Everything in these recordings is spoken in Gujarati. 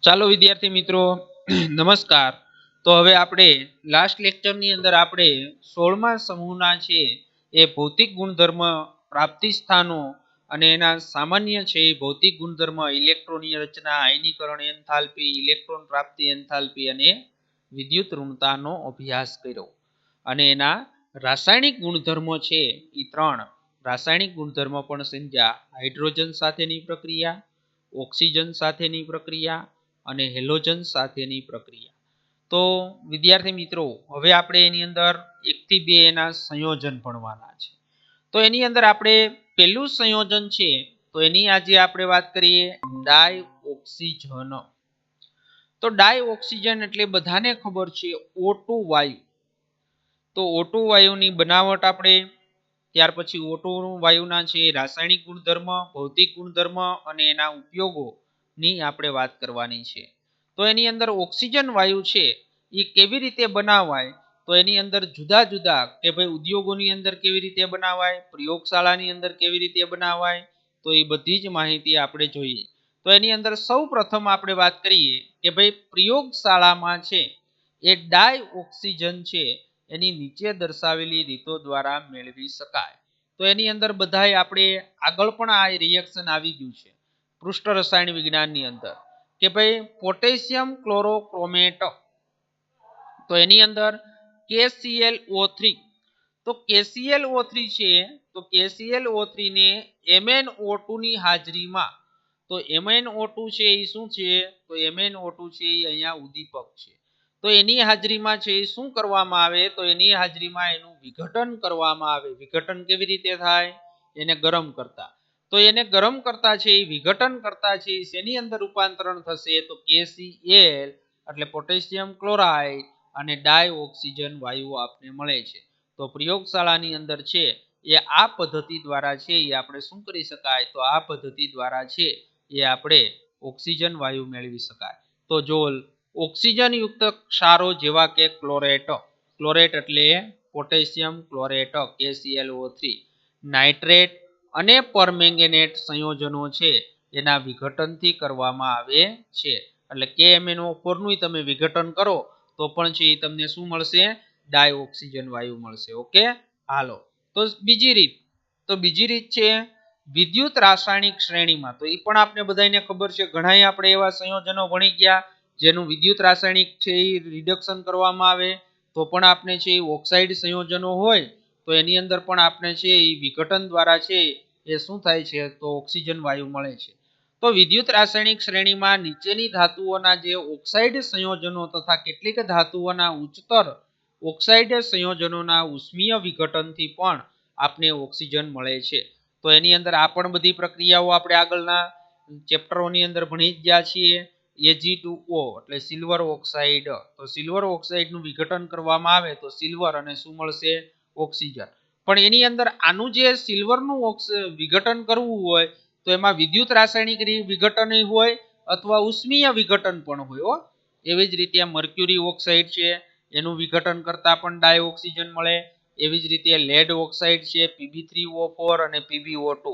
ચાલો વિદ્યાર્થી મિત્રો નમસ્કાર। તો હવે આપણે લાસ્ટ લેક્ચરની અંદર આપણે 16મા સમૂહના છે એ ભૌતિક ગુણધર્મ, પ્રાપ્તિ સ્થાનો અને એના સામાન્ય છે ભૌતિક ગુણધર્મ, ઇલેક્ટ્રોનની રચના, આયનીકરણ એન્થાલ્પી, ઇલેક્ટ્રોન પ્રાપ્તિ એન્થાલ્પી અને વિદ્યુત ઋણતાનો અભ્યાસ કર્યો અને એના રાસાયણિક ગુણધર્મો છે એ 3 રાસાયણિક ગુણધર્મો પણ સમજ્યા। હાઇડ્રોજન સાથેની પ્રક્રિયા, ઓક્સિજન સાથેની પ્રક્રિયા અને હેલોજન સાથેની પ્રક્રિયા। તો વિદ્યાર્થી મિત્રો હવે આપણે એની અંદર 1 થી 2 એના સંયોજન ભણવાના છે। તો એની અંદર આપણે પહેલું સંયોજન છે તો એની આજે આપણે વાત કરીએ ડાયઓક્સિજન। તો ડાયઓક્સિજન એટલે બધાને ખબર છે O2 વાયુ। તો O2 વાયુની બનાવટ આપણે, ત્યાર પછી O2 વાયુના છે રાસાયણિક ગુણધર્મ, ભૌતિક ગુણધર્મ અને એના ઉપયોગોની આપણે વાત કરવાની છે। તો એની અંદર ઓક્સિજન વાયુ છે એ કેવી રીતે બનાવાય, તો એની અંદર જુદા જુદા કે ભાઈ ઉદ્યોગોની અંદર કેવી રીતે બનાવાય, પ્રયોગશાળાની અંદર કેવી રીતે બનાવાય, તો એ બધી જ માહિતી આપણે જોઈએ। તો એની અંદર સૌ પ્રથમ આપણે વાત કરીએ કે ભાઈ પ્રયોગશાળામાં છે એ ડાયઓક્સિજન છે એની નીચે દર્શાવેલી રીતો દ્વારા મેળવી શકાય। તો એની અંદર બધાય આપણે આગળ પણ આ રિએક્શન આવી ગયું છે પૃષ્ઠ રસાયણ વિજ્ઞાનની અંદર કે ભાઈ પોટેશિયમ ક્લોરોક્રોમેટ, તો એની અંદર KClO3, તો KClO3 છે તો KClO3 ને MnO2 ની હાજરીમાં, તો MnO2 છે એ શું છે, તો MnO2 છે એ અહીંયા ઉદ્દીપક છે। તો એની હાજરીમાં છે એ શું કરવામાં આવે, તો એની હાજરીમાં એનું વિઘટન કરવામાં આવે। વિઘટન કેવી રીતે થાય, એને ગરમ કરતા, તો એને ગરમ કરતા છે એ વિઘટન કરતા છે એની અંદર રૂપાંતરણ થશે તો KCl એટલે પોટેશિયમ ક્લોરાઇડ અને ડાયઓક્સિજન વાયુ આપને મળે છે। તો પ્રયોગશાળાની અંદર છે એ આ પદ્ધતિ દ્વારા છે એ આપણે શું કરી શકાય, તો આ પદ્ધતિ દ્વારા છે એ આપણે ઓક્સિજન વાયુ મેળવી શકાય। તો જો ઓક્સિજન યુક્ત ક્ષારો જેવા કે ક્લોરેટ, ક્લોરેટ એટલે પોટેશિયમ ક્લોરેટ KClO3, નાઇટ્રેટ અને પરમેંગેનેટ સંયોજનો છે એના વિઘટનથી કરવામાં આવે છે। એટલે KMnO4 નું તમે વિઘટન કરો તો પણ છે તમને શું મળશે, ડાયઓક્સિજન વાયુ મળશે। ઓકે, હાલો તો બીજી રીત છે વિદ્યુત રાસાયણિક શ્રેણીમાં। તો એ પણ આપણે બધાને ખબર છે, ઘણા આપણે એવા સંયોજનો ભણી ગયા જેનું વિદ્યુત રાસાયણિક છે એ રિડક્શન કરવામાં આવે તો પણ આપણે છે ઓક્સાઇડ સંયોજનો હોય તો એની અંદર પણ આપણે છે એ વિઘટન દ્વારા છે એ શું થાય છે, તો ઓક્સિજન વાયુ મળે છે। તો વિદ્યુત રાસાયણિક શ્રેણીમાં નીચેની ધાતુઓના જે ઓક્સાઇડ સંયોજનો તથા કેટલીક ધાતુઓના ઉચ્ચતર ઓક્સાઇડ સંયોજનોના ઉષ્મીય વિઘટનથી પણ આપને ઓક્સિજન મળે છે। તો એની અંદર આ પણ બધી પ્રક્રિયાઓ આપણે આગળના ચેપ્ટરોની અંદર ભણી ગયા છીએ। Ag2O એટલે સિલ્વર ઓક્સાઇડ, તો સિલ્વર ઓક્સાઇડનું વિઘટન કરવામાં આવે તો સિલ્વર અને શું મળશે, ઓક્સિજન। પણ એની અંદર આનું જે સિલ્વરનું વિઘટન કરવું હોય તો એમાં વિદ્યુત રાસાયણિક વિઘટન હોય અથવા ઉષ્મીય વિઘટન પણ હોય। એવી જ રીતે મર્ક્યુરી ઓક્સાઇડ છે એનું વિઘટન કરતા પણ ડાયઓક્સિજન મળે। એવી જ રીતે લેડ ઓક્સાઇડ છે Pb3O4 અને PbO2,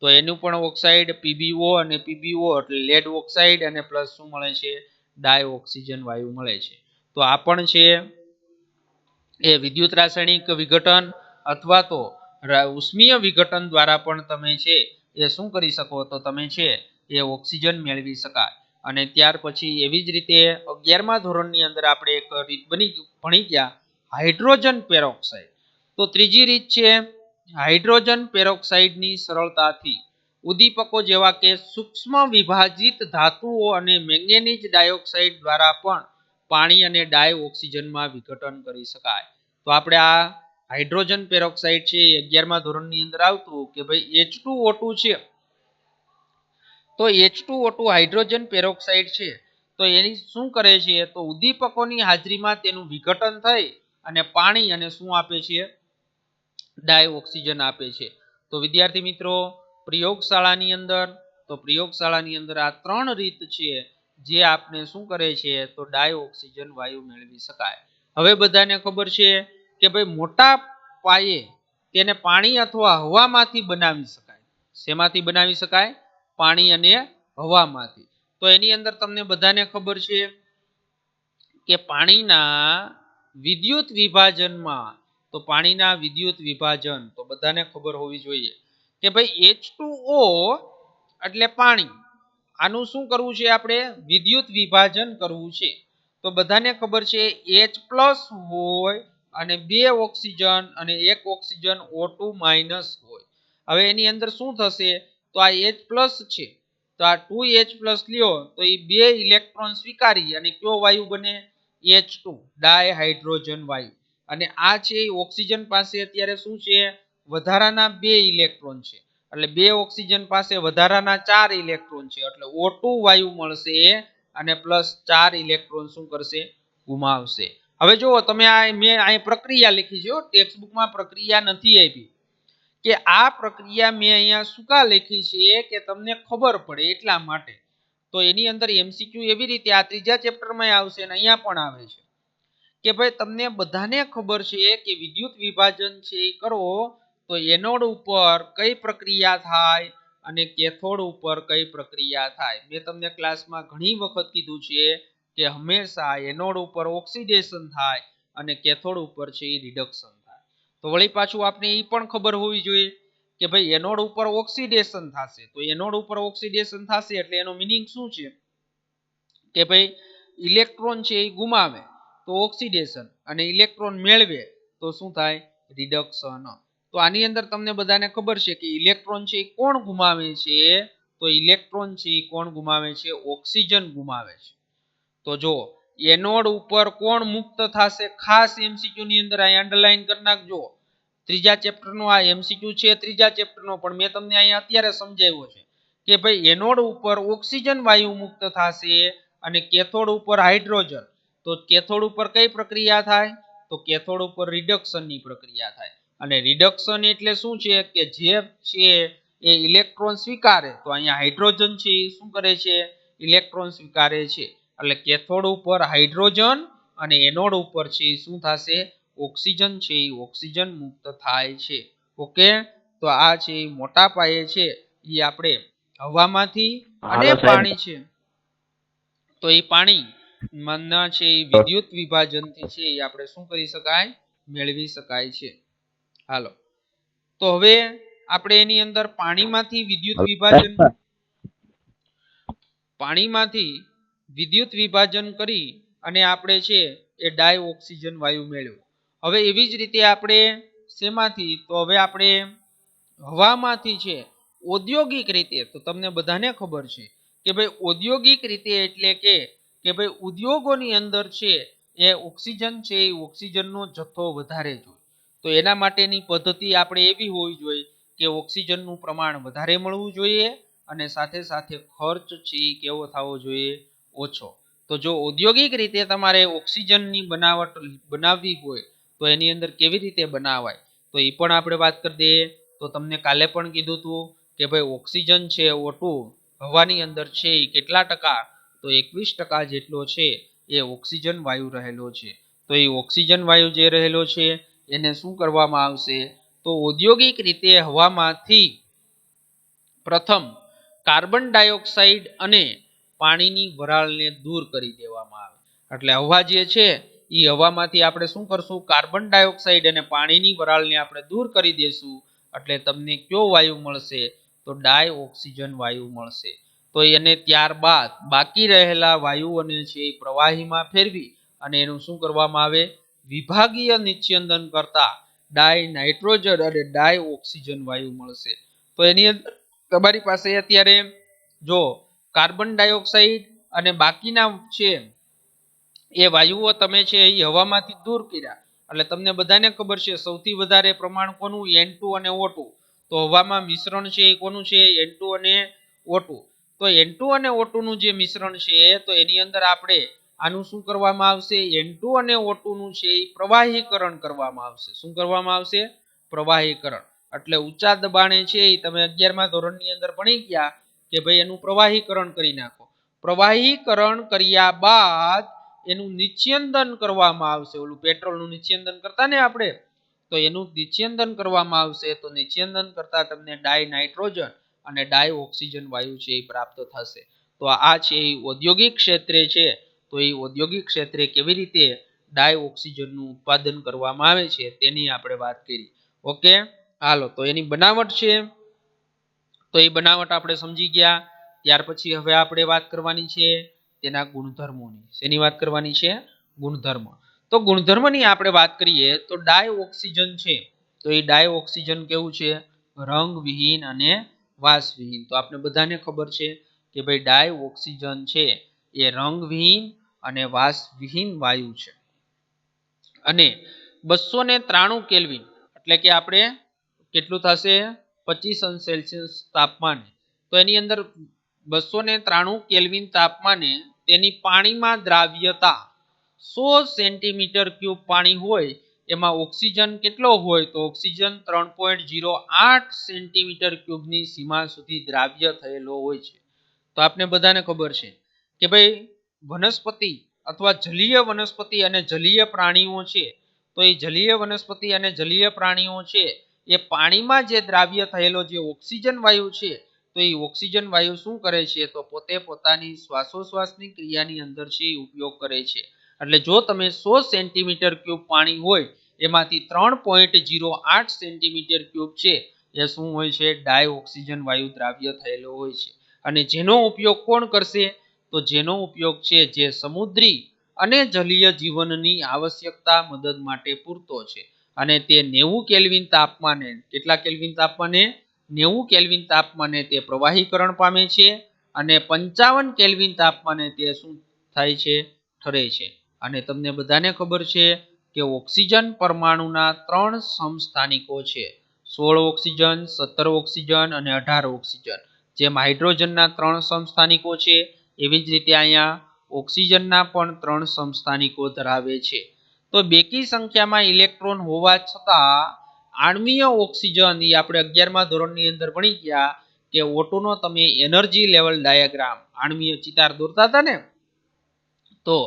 તો એનું પણ ઓક્સાઇડ PbO અને PbO એટલે લેડ ઓક્સાઇડ અને પ્લસ શું મળે છે, ડાયઓક્સિજન વાયુ મળે છે। તો આ પણ છે એ વિદ્યુત રાસાયણિક વિઘટન અથવા તો ઉષ્મીય વિઘટન દ્વારા પણ તમે છે એ શું કરી શકો, તો તમે છે એ ઓક્સિજન મેળવી શકાય। અને ત્યાર પછી એવી જ રીતે 11મા ધોરણની અંદર આપણે એક રીત ભણી ગયા હાઇડ્રોજન પેરોક્સાઇડ। તો ત્રીજી રીત છે હાઇડ્રોજન પેરોક્સાઇડની સરળતાથી ઉદ્દીપકો જેવા કે સૂક્ષ્મ વિભાજિત ધાતુઓ અને મેંગેનીઝ ડાયોક્સાઇડ દ્વારા પણ પાણી અને ડાયઓક્સિજનમાં વિઘટન કરી શકાય। તો આપણે આ હાઇડ્રોજન પેરોક્સાઇડ છે 11મા ધોરણની અંદર આવતું કે ભાઈ H2O2 છે, તો H2O2 હાઇડ્રોજન પેરોક્સાઇડ છે તો એની શું કરે છે, તો ઉદ્દીપકોની હાજરીમાં તેનું વિઘટન થઈ અને પાણી અને શું આપે છે, ડાયઓક્સિજન આપે છે। તો વિદ્યાર્થી મિત્રો પ્રયોગશાળાની અંદર આ 3 રીત છે જે આપને શું કરે છે, તો ડાયઓક્સિજન વાયુ મેળવી શકાય। હવે બધાને ખબર છે કે ભાઈ મોટા પાયે તેને પાણી અથવા હવામાંથી બનાવી શકાય। શેમાંથી બનાવી શકાય, પાણી અને હવામાંથી। તો એની અંદર તમને બધાને ખબર છે કે પાણીના વિદ્યુત વિભાજનમાં, તો પાણીના વિદ્યુત વિભાજન તો બધાને ખબર હોવી જોઈએ કે ભાઈ H2O એટલે પાણી, આનું શું કરવું છે આપણે? વિદ્યુત વિભાજન કરવું છે. તો બધાને ખબર છે H+ હોય અને 2 ઓક્સિજન અને 1 ઓક્સિજન O2- હોય. હવે એની અંદર શું થશે? તો આ H+ છે, તો આ 2H+ લ્યો તો એ 2 ઇલેક્ટ્રોન સ્વીકારી અને કયો વાયુ બને? H2 ડાયહાઇડ્રોજન વાયુ. અને આ છે ઓક્સિજન પાસે અત્યારે શું છે? વધારાના 2 ઇલેક્ટ્રોન છે, એટલે 2 ઓક્સિજન પાસે વધારાના 4 ઇલેક્ટ્રોન છે, એટલે O2 વાયુ મળશે અને +4 ઇલેક્ટ્રોન શું કરશે? ગુમાવશે. હવે જુઓ તમે, આ મેં અહીં પ્રક્રિયા લખી છે, ટેક્સ્ટબુકમાં પ્રક્રિયા નથી આપી, કે આ પ્રક્રિયા મેં અહીંયા શું કા લખી છે કે તમને ખબર પડે એટલા માટે. તો એની અંદર MCQ એવી રીતે આ ત્રીજા ચેપ્ટરમાં આવશે અને અહીંયા પણ આવે છે કે ભાઈ તમને બધાને ખબર છે કે વિદ્યુત વિભાજન છે એ કરો તો એનોડ ઉપર કઈ પ્રક્રિયા થાય અને કેથોડ ઉપર કઈ પ્રક્રિયા થાય. મેં તમને ક્લાસમાં ઘણી વખત કીધું છે કે હંમેશા એનોડ ઉપર ઓક્સિડેશન થાય અને કેથોડ ઉપર છે એ રિડક્શન થાય. તો વળી પાછું આપણે એ પણ ખબર હોવી જોઈએ કે ભાઈ એનોડ ઉપર ઓક્સિડેશન થશે, તો એનોડ ઉપર ઓક્સિડેશન થશે એટલે એનો મીનિંગ શું છે કે ભાઈ ઇલેક્ટ્રોન છે એ ગુમાવે તો ઓક્સિડેશન, અને ઇલેક્ટ્રોન મેળવે તો શું થાય? રિડક્શન. તો આની અંદર તમને બધાને ખબર છે કે ઇલેક્ટ્રોન છે એ કોણ ગુમાવે છે? તો ઇલેક્ટ્રોન છે એ કોણ ગુમાવે છે? ઓક્સિજન ગુમાવે છે. તો જો એનોડ ઉપર કોણ મુક્ત થશે? ખાસ MCQ ની અંદર અહીં અંડરલાઈન કરી નાખજો. ત્રીજા ચેપ્ટરનો આ MCQ છે, ત્રીજા ચેપ્ટરનો, પણ મેં તમને અહીંયા અત્યારે સમજાવ્યો છે કે ભાઈ એનોડ ઉપર ઓક્સિજન વાયુ મુક્ત થશે અને કેથોડ ઉપર હાઇડ્રોજન. તો કેથોડ ઉપર કઈ પ્રક્રિયા થાય? તો કેથોડ ઉપર રિડક્શનની પ્રક્રિયા થાય. અને રિડક્શન એટલે શું છે કે જે છે એ ઇલેક્ટ્રોન સ્વીકારે, તો અહીંયા હાઇડ્રોજન છે એ શું કરે છે? ઇલેક્ટ્રોન સ્વીકારે છે. એટલે કેથોડ ઉપર હાઇડ્રોજન અને એનોડ ઉપર છે એ શું થશે? ઓક્સિજન છે એ ઓક્સિજન મુક્ત થાય છે. ઓકે, તો આ છે મોટા પાયે છે એ આપણે હવામાંથી અને પાણી છે, તો એ પાણી મનના છે એ વિદ્યુત વિભાજનથી છે એ આપણે શું કરી શકાય? મેળવી શકાય છે. હાલો, તો હવે આપણે એની અંદર પાણીમાંથી વિદ્યુત વિભાજન કરી અને આપણે છે એ ડાય ઓક્સિજન વાયુ મેળવ્યો. હવે એવી જ રીતે આપણે શેમાંથી? તો હવે આપણે હવામાંથી છે ઔદ્યોગિક રીતે, તો તમને બધાને ખબર છે કે ભાઈ ઔદ્યોગિક રીતે એટલે કે ભાઈ ઉદ્યોગોની અંદર છે એ ઓક્સિજન છે એ ઓક્સિજનનો જથ્થો વધારે જોઈએ. તો એના માટેની પદ્ધતિ આપણે એવી હોવી જોઈએ કે ઓક્સિજનનું પ્રમાણ વધારે મળવું જોઈએ અને સાથે સાથે ખર્ચ છે એ કેવો થવો જોઈએ? ઓછો. તો જો ઔદ્યોગિક રીતે તમારે ઓક્સિજનની બનાવટ બનાવવી હોય તો એની અંદર કેવી રીતે બનાવાય? તો એ પણ આપણે વાત કરી દઈએ. તો તમને કાલે પણ કીધું હતું કે ભાઈ ઓક્સિજન છે O2 હવાની અંદર છે એ કેટલા ટકા? તો 21% જેટલો છે એ ઓક્સિજન વાયુ રહેલો છે. તો એ ઓક્સિજન વાયુ જે રહેલો છે એને શું કરવામાં આવશે? તો ઔદ્યોગિક રીતે હવામાંથી પ્રથમ કાર્બન ડાયોક્સાઇડ અને પાણીની વરાળને દૂર કરી દેવામાં આવે. એટલે હવા જે છે એ હવામાંથી આપણે શું કરશું? કાર્બન ડાયોક્સાઇડ અને પાણીની વરાળને આપણે દૂર કરી દેશું, એટલે તમને કયો વાયુ મળશે? તો ડાય ઓક્સિજન વાયુ મળશે. તો એને ત્યારબાદ બાકી રહેલા વાયુઓને છે એ પ્રવાહીમાં ફેરવી અને એનું શું કરવામાં આવે? વિભાગીય નિસ્યંદન કરતા ડાય નાઇટ્રોજન અને ડાય ઓક્સિજન વાયુ મળશે. તો એની અંદર તમારી પાસે અત્યારે જો કાર્બન ડાયોક્સાઇડ અને બાકીના છે એ વાયુઓ તમે છે એ હવામાંથી દૂર કર્યા, એટલે તમને બધાને ખબર છે સૌથી વધારે પ્રમાણ કોનું? N2 અને O2. તો હવામાં મિશ્રણ છે એ કોનું છે? N2 અને O2. તો N2 અને O2 નું જે મિશ્રણ છે તો એની અંદર આપણે આનું શું કરવામાં આવશે? N2 અને O2 નું છે એ પ્રવાહીકરણ કરવામાં આવશે. શું કરવામાં આવશે? પ્રવાહીકરણ. એટલે ઊંચા દબાણે છે એ તમે 11મા ધોરણની અંદર ભણી ગયા કે ભાઈ એનું પ્રવાહીકરણ કરી નાખો. પ્રવાહીકરણ કર્યા બાદ એનું નિસ્યંદન કરવામાં આવશે. ઓલું પેટ્રોલનું નિસ્યંદન કરતા ને આપણે, તો એનું નિસ્યંદન કરવામાં આવશે. તો નિસ્યંદન કરતા તમને ડાય નાઇટ્રોજન અને ડાય ઓક્સિજન વાયુ છે એ પ્રાપ્ત થશે. તો આ છે એ ઔદ્યોગિક ક્ષેત્રે છે. તો એ ઔદ્યોગિક ક્ષેત્રે કેવી રીતે ડાય ઓક્સિજનનું ઉત્પાદન કરવામાં આવે છે તેની આપણે વાત કરી. ઓકે, હાલો, તો એની બનાવટ છે તો એ બનાવટ આપણે સમજી ગયા. ત્યાર પછી હવે આપણે વાત કરવાની છે તેના ગુણધર્મોની. શેની વાત કરવાની છે? ગુણધર્મ. તો ગુણધર્મની આપણે વાત કરીએ તો ડાય ઓક્સિજન છે તો એ ડાય ઓક્સિજન કેવું છે? રંગવિહીન અને વાસવિહીન. તો આપણે બધાને ખબર છે કે ભાઈ ડાય ઓક્સિજન છે એ રંગવિહીન અને વાસવિહીન વાયુ છે. અને 293 કેલ્વિન એટલે કે આપણે કેટલું થશે? 25°C તાપમાને. તો એની અંદર 293 કેલ્વિન તાપમાને તેની પાણીમાં દ્રાવ્યતા 100 સેન્ટીમીટર ક્યુબ પાણી હોય એમાં ઓક્સિજન કેટલો હોય? તો ઓક્સિજન 3.08 સેન્ટીમીટર ક્યુબની સીમા સુધી દ્રાવ્ય થયેલો હોય છે. તો આપને બધાને ખબર છે કે ભાઈ વનસ્પતિ અથવા જલીય વનસ્પતિ અને જલીય પ્રાણીઓ છે તો એ જલીય વનસ્પતિ અને જલીય પ્રાણીઓ છે એ પાણીમાં જે દ્રાવ્ય થયેલો જે ઓક્સિજન વાયુ છે તો એ ઓક્સિજન વાયુ શું કરે છે? તો પોતે પોતાની શ્વાસોશ્વાસની ક્રિયાની અંદર છે એ ઉપયોગ કરે છે. એટલે જો તમે 100 સેન્ટીમીટર ક્યુબ પાણી હોય એમાંથી 3.08 સેન્ટીમીટર ક્યુબ છે એ શું હોય છે? ડાય ઓક્સિજન વાયુ દ્રાવ્ય થયેલો હોય છે. અને જેનો ઉપયોગ કોણ કરશે? તો જેનો ઉપયોગ છે જે સમુદ્રી અને જલીય જીવનની આવશ્યકતા મદદ માટે પૂરતો છે. અને તે 90 કેલ્વિન તાપમાને, કેટલા કેલ્વિન તાપમાને? 90 કેલ્વિન તાપમાને તે પ્રવાહીકરણ પામે છે અને 55 કેલ્વિન તાપમાને તે શું થાય છે? ઠરે છે. અને તમને બધાને ખબર છે કે ઓક્સિજન પરમાણુના 3 સમસ્થાનિકો છે. 16 ઓક્સિજન, 17 ઓક્સિજન અને 18 ઓક્સિજન. જેમ હાઇડ્રોજનના 3 સમસ્થાનિકો છે એવી જ રીતે અહીંયા ઓક્સિજનના પણ 3 સમસ્થાનિકો ધરાવે છે. તો બેકી સંખ્યામાં ઇલેક્ટ્રોન હોવા છતાં આણ્વીય ઓક્સિજન, એ આપણે 11મા ધોરણની અંદર ભણી ગયા કે O2 નો તમે એનર્જી લેવલ ડાયાગ્રામ આણ્વીય ચિતાર દોરતા હતા ને, તો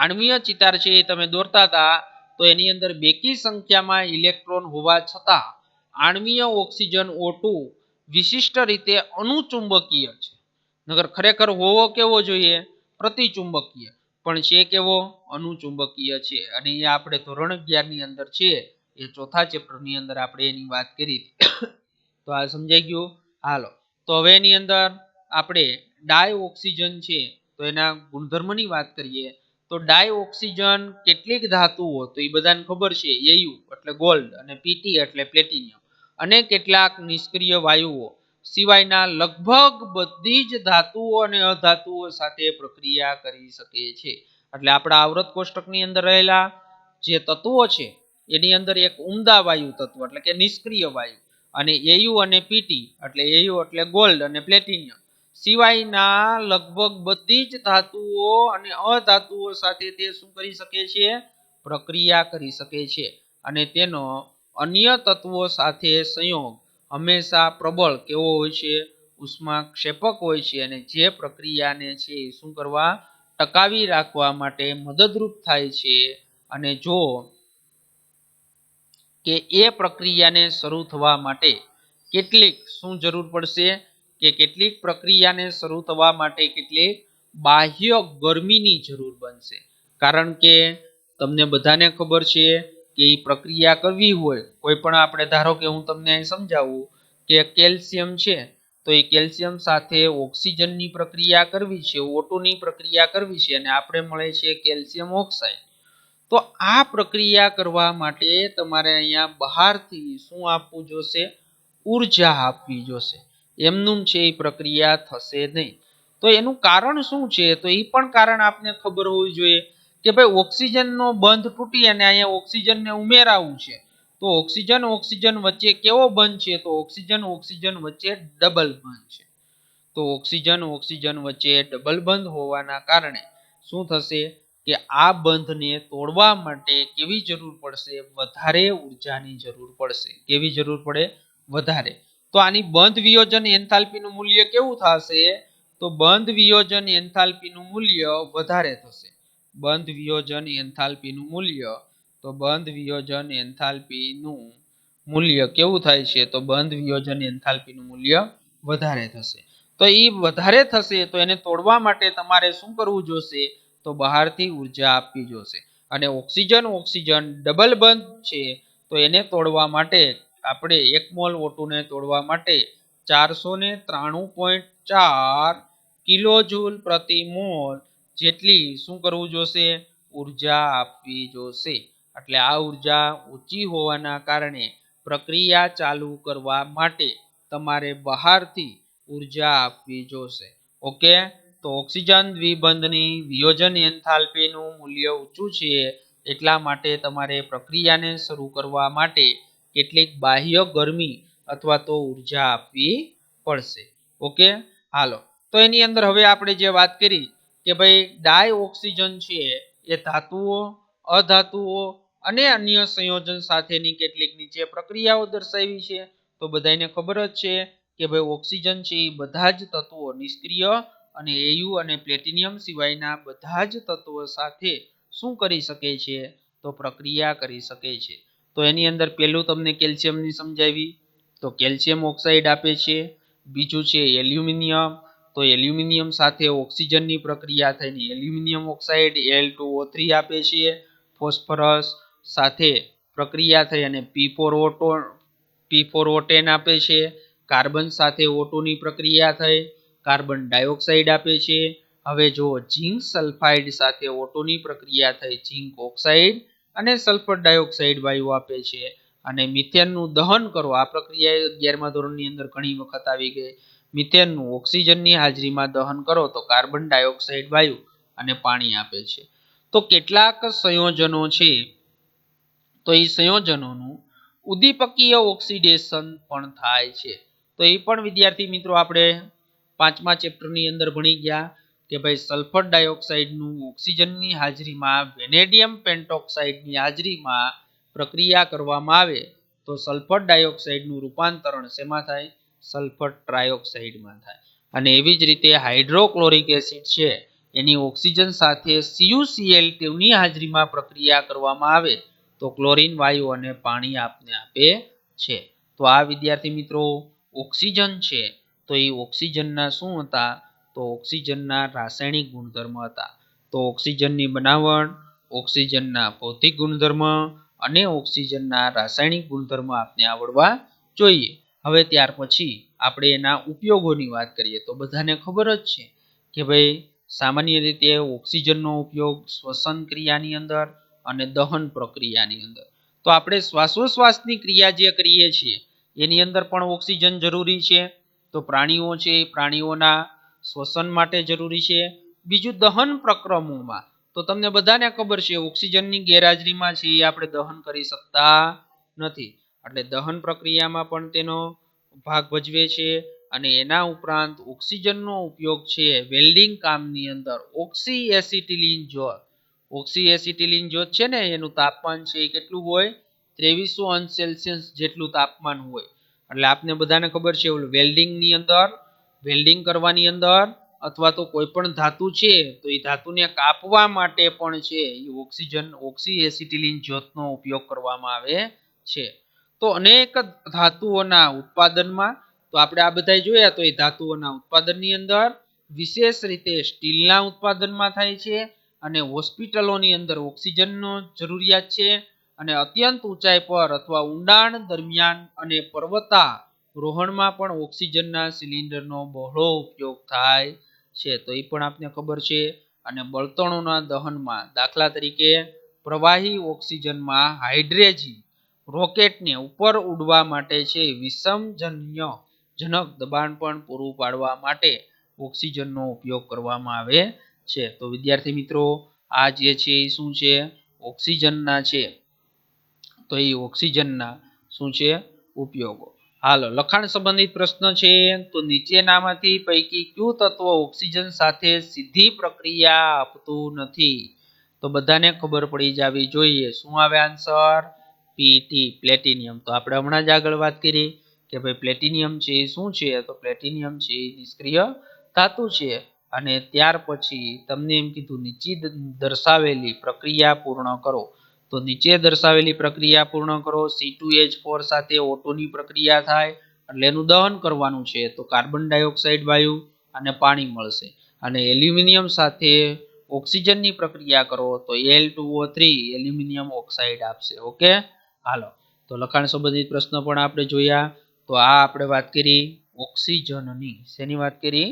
આણ્વીય ચિતાર છે એ તમે દોરતા હતા તો એની અંદર બેકી સંખ્યામાં ઇલેક્ટ્રોન હોવા છતાં આણ્વીય ઓક્સિજન O2 વિશિષ્ટ રીતે અનુચુંબકીય છે. નગર ખરેખર હોવો કેવો જોઈએ? પ્રતિચુંબકીય. પણ છે કેવો? અનુચુંબકીય છે. અને એ આપણે ધોરણ 11 ની અંદર છે એ ચોથા ચેપ્ટરની અંદર આપણે એની વાત કરી. તો આ સમજાઈ ગયું? હાલો, તો હવે એની અંદર આપણે ડાય ઓક્સિજન છે તો એના ગુણધર્મની વાત કરીએ. તો ડાય ઓક્સિજન કેટલીક ધાતુઓ, તો એ બધાને ખબર છે, Au એટલે ગોલ્ડ અને Pt એટલે પ્લેટિનિયમ અને કેટલાક નિષ્ક્રિય વાયુઓ સિવાયના લગભગ બધી જ ધાતુઓ અને અધાતુઓ સાથે પ્રક્રિયા કરી શકે છે. એટલે આપણા આવૃત કોષ્ટકની અંદર રહેલા જે તત્વો છે એની અંદર એક ઉમદા વાયુ તત્વ એટલે કે નિષ્ક્રિય વાયુ અને Au અને Pt એટલે Au એટલે ગોલ્ડ અને પ્લેટિનિયમ સિવાયના લગભગ બધી જ ધાતુઓ અને અધાતુઓ સાથે તે શું કરી શકે છે? પ્રક્રિયા કરી શકે છે. અને તેનો અન્ય તત્વો સાથે સંયોગ હંમેશા પ્રબળ કેવો હોય છે? ઉષ્માક્ષેપક હોય છે. અને જે પ્રક્રિયાને છે શું કરવા? ટકાવી રાખવા માટે મદદરૂપ થાય છે. અને જો કે એ પ્રક્રિયાને શરૂ થવા માટે કેટલીક શું જરૂર પડશે? કે કેટલીક પ્રક્રિયાને શરૂ થવા માટે કેટલીક બાહ્ય ગરમીની જરૂર બનશે. કારણ કે તમને બધાને ખબર છે કે એ પ્રક્રિયા કરવી હોય, કોઈ પણ આપણે ધારો કે હું તમને સમજાવું કે કેલ્શિયમ છે તો એ કેલ્શિયમ સાથે ઓક્સિજનની પ્રક્રિયા કરવી છે, O2 ની પ્રક્રિયા કરવી છે અને આપણે મળે છે કેલ્શિયમ ઓક્સાઇડ. તો આ પ્રક્રિયા કરવા માટે તમારે અહીંયા બહારથી શું આપવું જોશે? ઉર્જા આપવી જોશે. એમનું છે એ પ્રક્રિયા થશે નહીં. તો એનું કારણ શું છે? તો એ પણ કારણ આપને ખબર હોવી જોઈએ કે ભાઈ ઓક્સિજનનો બંધ તૂટી અને અહીંયા ઓક્સિજનને ઉમેરાવું છે. તો ઓક્સિજન વચ્ચે કેવો બંધ છે? તો ઓક્સિજન વચ્ચે ડબલ બંધ છે. તો ઓક્સિજન વચ્ચે ડબલ બંધ હોવાના કારણે શું થશે કે આ બંધને તોડવા માટે કેવી જરૂર પડશે? વધારે ઉર્જાની જરૂર પડશે. કેવી જરૂર પડે? વધારે. તો આની બંધ વિયોજન એન્થાલ્પીનું મૂલ્ય કેવું થશે? તો બંધ વિયોજન એન્થાલ્પીનું મૂલ્ય વધારે થશે. બંધ વિયોજન એન્થાલ્પીનું મૂલ્ય, તો બંધ વિયોજન એન્થાલ્પીનું મૂલ્ય કેવું થાય છે? તો બંધ વિયોજન એન્થાલ્પીનું મૂલ્ય વધારે થશે. તો એ વધારે થશે તો એને તોડવા માટે તમારે શું કરવું જોશે? તો બહારથી ઉર્જા આપવી જોશે. અને ઓક્સિજન ડબલ બંધ છે, તો એને તોડવા માટે આપણે 1 મોલ O2 ને તોડવા માટે 493.4 કિલોજૂલ પ્રતિ મોલ જેટલી શું કરવું જોશે? ઉર્જા આપવી જોશે. એટલે આ ઉર્જા ઊંચી હોવાના કારણે પ્રક્રિયા ચાલુ કરવા માટે તમારે બહારથી ઉર્જા આપવી જોશે. ઓકે, તો ઓક્સિજન દ્વિબંધની વિયોજન એન્થાલ્પીનું મૂલ્ય ઊંચું છે, એટલા માટે તમારે પ્રક્રિયાને શરૂ કરવા માટે કેટલીક બાહ્ય ગરમી અથવા તો ઉર્જા આપવી પડશે. ઓકે, હાલો, તો એની અંદર હવે આપણે જે વાત કરી કે ભાઈ ડાય ઓક્સિજન છે એ ધાતુઓ, અધાતુઓ અને અન્ય સંયોજન સાથેની કેટલીક નીચે પ્રક્રિયાઓ દર્શાવી છે. તો બધાને ખબર જ છે કે ભાઈ ઓક્સિજન છે એ બધા જ તત્વો નિષ્ક્રિય અને Au અને પ્લેટિનિયમ સિવાયના બધા જ તત્વો સાથે શું કરી શકે છે? તો પ્રક્રિયા કરી શકે છે. તો એની અંદર પહેલું તમને કેલ્શિયમની સમજાવી, તો કેલ્શિયમ ઓક્સાઇડ આપે છે. બીજું છે એલ્યુમિનિયમ, તો એલ્યુમિનિયમ સાથે ઓક્સિજનની પ્રક્રિયા થઈને એલ્યુમિનિયમ ઓક્સાઇડ Al2O3 આપે છે. ફોસ્ફરસ સાથે પ્રક્રિયા થઈ અને P4O10 આપે છે. કાર્બન સાથે O2 ની પ્રક્રિયા થઈ કાર્બન ડાયોક્સાઇડ આપે છે. હવે જો ઝિંક સલ્ફાઇડ સાથે O2 ની પ્રક્રિયા થઈ ઝિંક ઓક્સાઇડ અને સલ્ફર ડાયોક્સાઇડ વાયુ આપે છે. અને મિથેનનું દહન કરો, આ પ્રક્રિયા 11મા ધોરણની અંદર ઘણી વખત આવી ગઈ. મિથેનનું ઓક્સિજનની હાજરીમાં દહન કરો તો કાર્બન ડાયોક્સાઇડ વાયુ અને પાણી આપે છે. તો કેટલાક સંયોજનો છે, તો એ સંયોજનોનું ઉદ્દીપકીય ઓક્સિડેશન પણ થાય છે. તો એ પણ વિદ્યાર્થી મિત્રો આપણે 5મા ચેપ્ટરની અંદર ભણી ગયા કે ભાઈ સલ્ફર ડાયોક્સાઇડનું ઓક્સિજનની હાજરીમાં વેનેડિયમ પેન્ટોક્સાઇડની હાજરીમાં પ્રક્રિયા કરવામાં આવે તો સલ્ફર ડાયોક્સાઇડનું રૂપાંતરણ શેમાં થાય? સલ્ફર ટ્રાયોક્સાઇડમાં થાય. અને એવી જ રીતે હાઇડ્રોક્લોરિક એસિડ છે એની ઓક્સિજન સાથે CuCl2 ની હાજરીમાં પ્રક્રિયા કરવામાં આવે તો ક્લોરીન વાયુ અને પાણી આપને આપે છે. તો આ વિદ્યાર્થી મિત્રો ઓક્સિજન છે, તો એ ઓક્સિજનના શું હતા? તો ઓક્સિજનના રાસાયણિક ગુણધર્મ હતા. તો ઓક્સિજનની બનાવટ, ઓક્સિજનના ભૌતિક ગુણધર્મ અને ઓક્સિજનના રાસાયણિક ગુણધર્મ આપને આવડવા જોઈએ. હવે ત્યાર પછી આપણે એના ઉપયોગોની વાત કરીએ તો બધાને ખબર જ છે કે ભાઈ સામાન્ય રીતે ઓક્સિજનનો ઉપયોગ શ્વસન ક્રિયાની અંદર અને દહન પ્રક્રિયાની અંદર. તો આપણે શ્વાસોશ્વાસની ક્રિયા જે કરીએ છીએ એની અંદર પણ ઓક્સિજન જરૂરી છે. તો પ્રાણીઓ છે, પ્રાણીઓના શ્વસન માટે જરૂરી છે. બીજું દહન પ્રક્રમોમાં તો તમને બધાને ખબર છે ઓક્સિજનની ગેરહાજરીમાં છે એ આપણે દહન કરી શકતા નથી. એટલે દહન પ્રક્રિયામાં પણ તેનો ભાગ ભજવે છે. અને એના ઉપરાંત ઓક્સિજનનો ઉપયોગ છે વેલ્ડિંગ કામની અંદર ઓક્સી એસિટિલિન જ્યોત. ઓક્સી એસિટિલિન જ્યોત છે ને એનું તાપમાન છે એ કેટલું હોય? 2300 અંશ સેલ્સિયસ જેટલું તાપમાન હોય. એટલે આપને બધાને ખબર છે વેલ્ડિંગની અંદર, વેલ્ડિંગ કરવાની અંદર અથવા તો કોઈ પણ ધાતુ છે તો એ ધાતુને કાપવા માટે પણ છે એ ઓક્સી એસિટિલિન જ્યોતનો ઉપયોગ કરવામાં આવે છે. તો અનેક ધાતુઓના ઉત્પાદનમાં તો આપણે આ બધા જોયા, તો એ ધાતુઓના ઉત્પાદનની અંદર વિશેષ રીતે સ્ટીલના ઉત્પાદનમાં થાય છે. અને હોસ્પિટલોની અંદર ઓક્સિજનનો જરૂરિયાત છે. અને અત્યંત ઊંચાઈ પર અથવા ઊંડાણ દરમિયાન અને પર્વતારોહણમાં પણ ઓક્સિજનના સિલિન્ડરનો બહોળો ઉપયોગ થાય છે. તો એ પણ આપને ખબર છે. અને બળતણોના દહનમાં દાખલા તરીકે પ્રવાહી ઓક્સિજનમાં હાઇડ્રોજન રોકેટને ઉપર ઉડવા માટે છે વિષમજનક દબાણ પણ પૂરું પાડવા માટે ઓક્સિજનનો ઉપયોગ કરવામાં આવે છે. તો વિદ્યાર્થી મિત્રો આ જે છે એ શું છે? ઓક્સિજનના છે. તો એ ઓક્સિજનના શું છે? ઉપયોગો. હાલો, લખાણ સંબંધિત પ્રશ્ન છે. તો નીચેનામાંથી પૈકી કયું તત્વ ઓક્સિજન સાથે સીધી પ્રક્રિયા આપતું નથી? તો બધાને ખબર પડી જવી જોઈએ. શું આવે આન્સર? Pt, platinum. તો આપણે હમણાં જ આગળ વાત કરી કે ભાઈ પ્લેટિનિયમ છે એ શું છે? તો પ્લેટિનિયમ છે એ નિષ્ક્રિય ધાતુ છે. અને ત્યાર પછી તમને એમ કીધું નીચે દર્શાવેલી પ્રક્રિયા પૂર્ણ કરો. તો નીચે દર્શાવેલી પ્રક્રિયા પૂર્ણ કરો. C2H4 સાથે O2 ની પ્રક્રિયા થાય એટલે એનું દહન કરવાનું છે તો કાર્બન ડાયોક્સાઇડ વાયુ અને પાણી મળશે અને એલ્યુમિનિયમ સાથે ઓક્સિજનની પ્રક્રિયા કરો તો Al2O3 એલ્યુમિનિયમ ઓક્સાઇડ આપશે. ઓકે, હાલો તો લખાણ સંબંધિત પ્રશ્ન પણ આપણે જોયા. તો આ આપણે વાત કરી ઓક્સિજનની. શેની વાત કરી?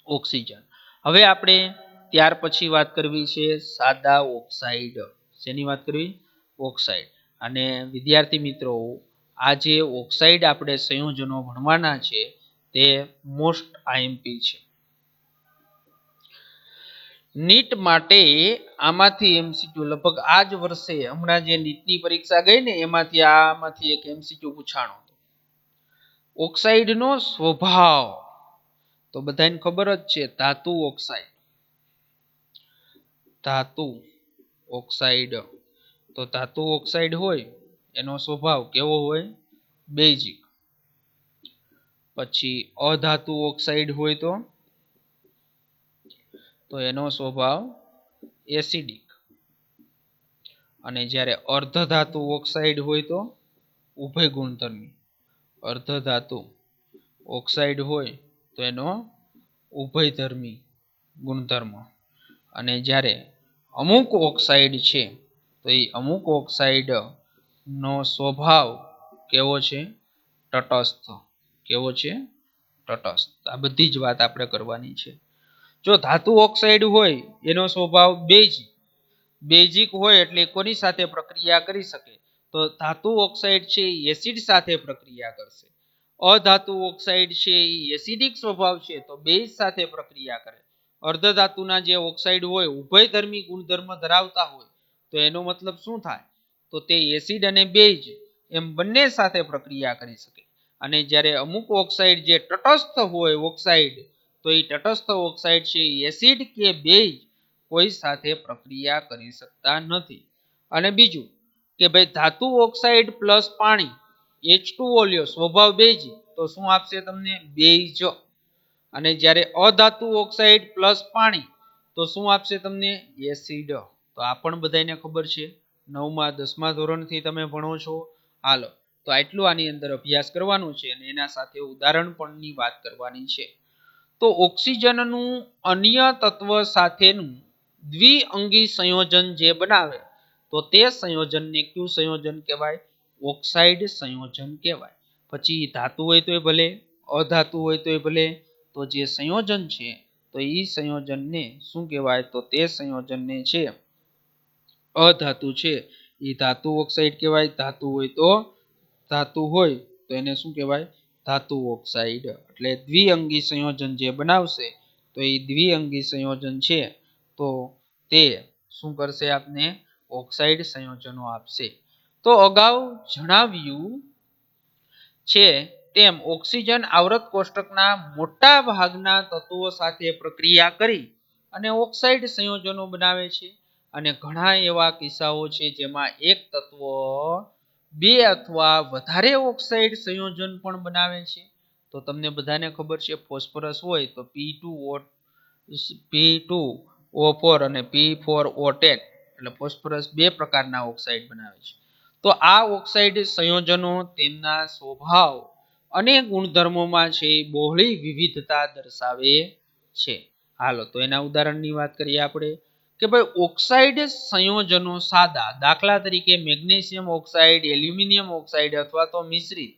ઓક્સિજન. હવે આપણે ત્યાર પછી વાત કરવી છે સાદા ઓક્સાઇડ. શેની વાત કરવી? ઓક્સાઇડ. અને વિદ્યાર્થી મિત્રો, આ જે ઓક્સાઇડ આપણે સંયોજનો ભણવાના છે તે મોસ્ટ આઈએમપી છે. નીટ માટે આમાંથી એમસીક્યુ લગભગ આ જ વર્ષે હમણાં જે નીટની પરીક્ષા ગઈ ને આમાંથી એક એમસીક્યુ પૂછાણો. ઓક્સાઇડનો સ્વભાવ તો બધાને ખબર જ છે, ધાતુ ઓક્સાઇડ. ધાતુ ઓક્સાઇડ તો ધાતુ ઓક્સાઇડ હોય એનો સ્વભાવ કેવો હોય? બેઝિક. પછી અધાતુ ઓક્સાઇડ હોય તો એનો સ્વભાવ એસિડિક. અને જ્યારે અર્ધધાતુ ઓક્સાઇડ હોય તો ઉભય ગુણધર્મી. અર્ધધાતુ ઓક્સાઇડ હોય તો એનો ઉભયધર્મી ગુણધર્મ. અને જ્યારે અમુક ઓક્સાઇડ છે તો એ અમુક ઓક્સાઇડ નો સ્વભાવ કેવો છે? તટસ્થ. કેવો છે? તટસ્થ. આ બધી જ વાત આપણે કરવાની છે. જો ધાતુ ઓક્સાઇડ હોય એનો સ્વભાવ બેઝિક હોય એટલે કોની સાથે પ્રક્રિયા કરી શકે? તો ધાતુ ઓક્સાઇડ છે એ એસિડ સાથે પ્રક્રિયા કરશે. અધાતુ ઓક્સાઇડ છે એ એસિડિક સ્વભાવ છે તો બેઝ સાથે પ્રક્રિયા કરે. અર્ધધાતુના જે ઓક્સાઇડ હોય ઉભયધર્મી ગુણધર્મ ધરાવતા હોય તો એનો મતલબ શું થાય? તો તે એસિડ અને બેઝ એમ બંને સાથે પ્રક્રિયા કરી શકે. અને જ્યારે અમુક ઓક્સાઇડ જે તટસ્થ હોય ઓક્સાઇડ તો એ તટસ્થ ઓક્સાઇડ છે એસિડ કે બેઝ કોઈ સાથે પ્રક્રિયા કરી શકતા નથી. અને બીજું કે ભાઈ ધાતુ ઓક્સાઇડ પ્લસ પાણી H2O લ્યો, સ્વભાવ બેઝ તો શું આપશે તમને? બેઝ. અને જ્યારે અધાતુ ઓક્સાઇડ પ્લસ પાણી તો શું આપશે તમને? એસિડ. તો આ પણ બધાને ખબર છે, 9મા 10મા ધોરણથી તમે ભણો છો. હાલો તો આટલું આની અંદર અભ્યાસ કરવાનું છે અને એના સાથે ઉદાહરણ પણની વાત કરવાની છે. તો ઓક્સિજનનું અન્ય તત્વ સાથેનું દ્વિઅંગી સંયોજન જે બનાવે તો તે સંયોજનને કયું સંયોજન કહેવાય? ઓક્સાઇડ સંયોજન કહેવાય. પછી ધાતુ હોય તોય ભલે, અધાતુ હોય તોય ભલે, તો જે સંયોજન છે તો એ સંયોજનને શું કહેવાય? તો તે સંયોજનને છે અધાતુ છે એ ધાતુ ઓક્સાઇડ કહેવાય. ધાતુ હોય તો એને શું કહેવાય? ધાતુ ઓક્સાઇડ. એટલે દ્વિઅંગી સંયોજન જે બનાવશે તો એ દ્વિઅંગી સંયોજન છે તો તે શું કરશે? આપને ઓક્સાઇડ સંયોજનો આપશે. તો અગાઉ જણાવ્યું છે તેમ ઓક્સિજન આવૃત કોષ્ટકના મોટા ભાગના તત્વો સાથે પ્રક્રિયા કરી અને ઓક્સાઇડ સંયોજનો બનાવે છે. અને ઘણા એવા કિસ્સાઓ છે જેમાં એક તત્વ 2 અથવા વધારે ઓક્સાઇડ સંયોજન પણ બનાવે છે. તો તમને બધાને ખબર છે ફોસ્ફરસ હોય તો P2O4 અને P4O10 એટલે ફોસ્ફરસ 2 પ્રકારના ઓક્સાઇડ બનાવે છે. તો આ ઓક્સાઇડ સંયોજનો તેમના સ્વભાવ અને ગુણધર્મોમાં છે બહોળી વિવિધતા દર્શાવે છે. હાલો તો એના ઉદાહરણની વાત કરીએ આપણે કે ભાઈ ઓક્સાઇડ સંયોજનો સાદા, દાખલા તરીકે મેગ્નેશિયમ ઓક્સાઇડ, એલ્યુમિનિયમ ઓક્સાઇડ અથવા તો મિશ્રિત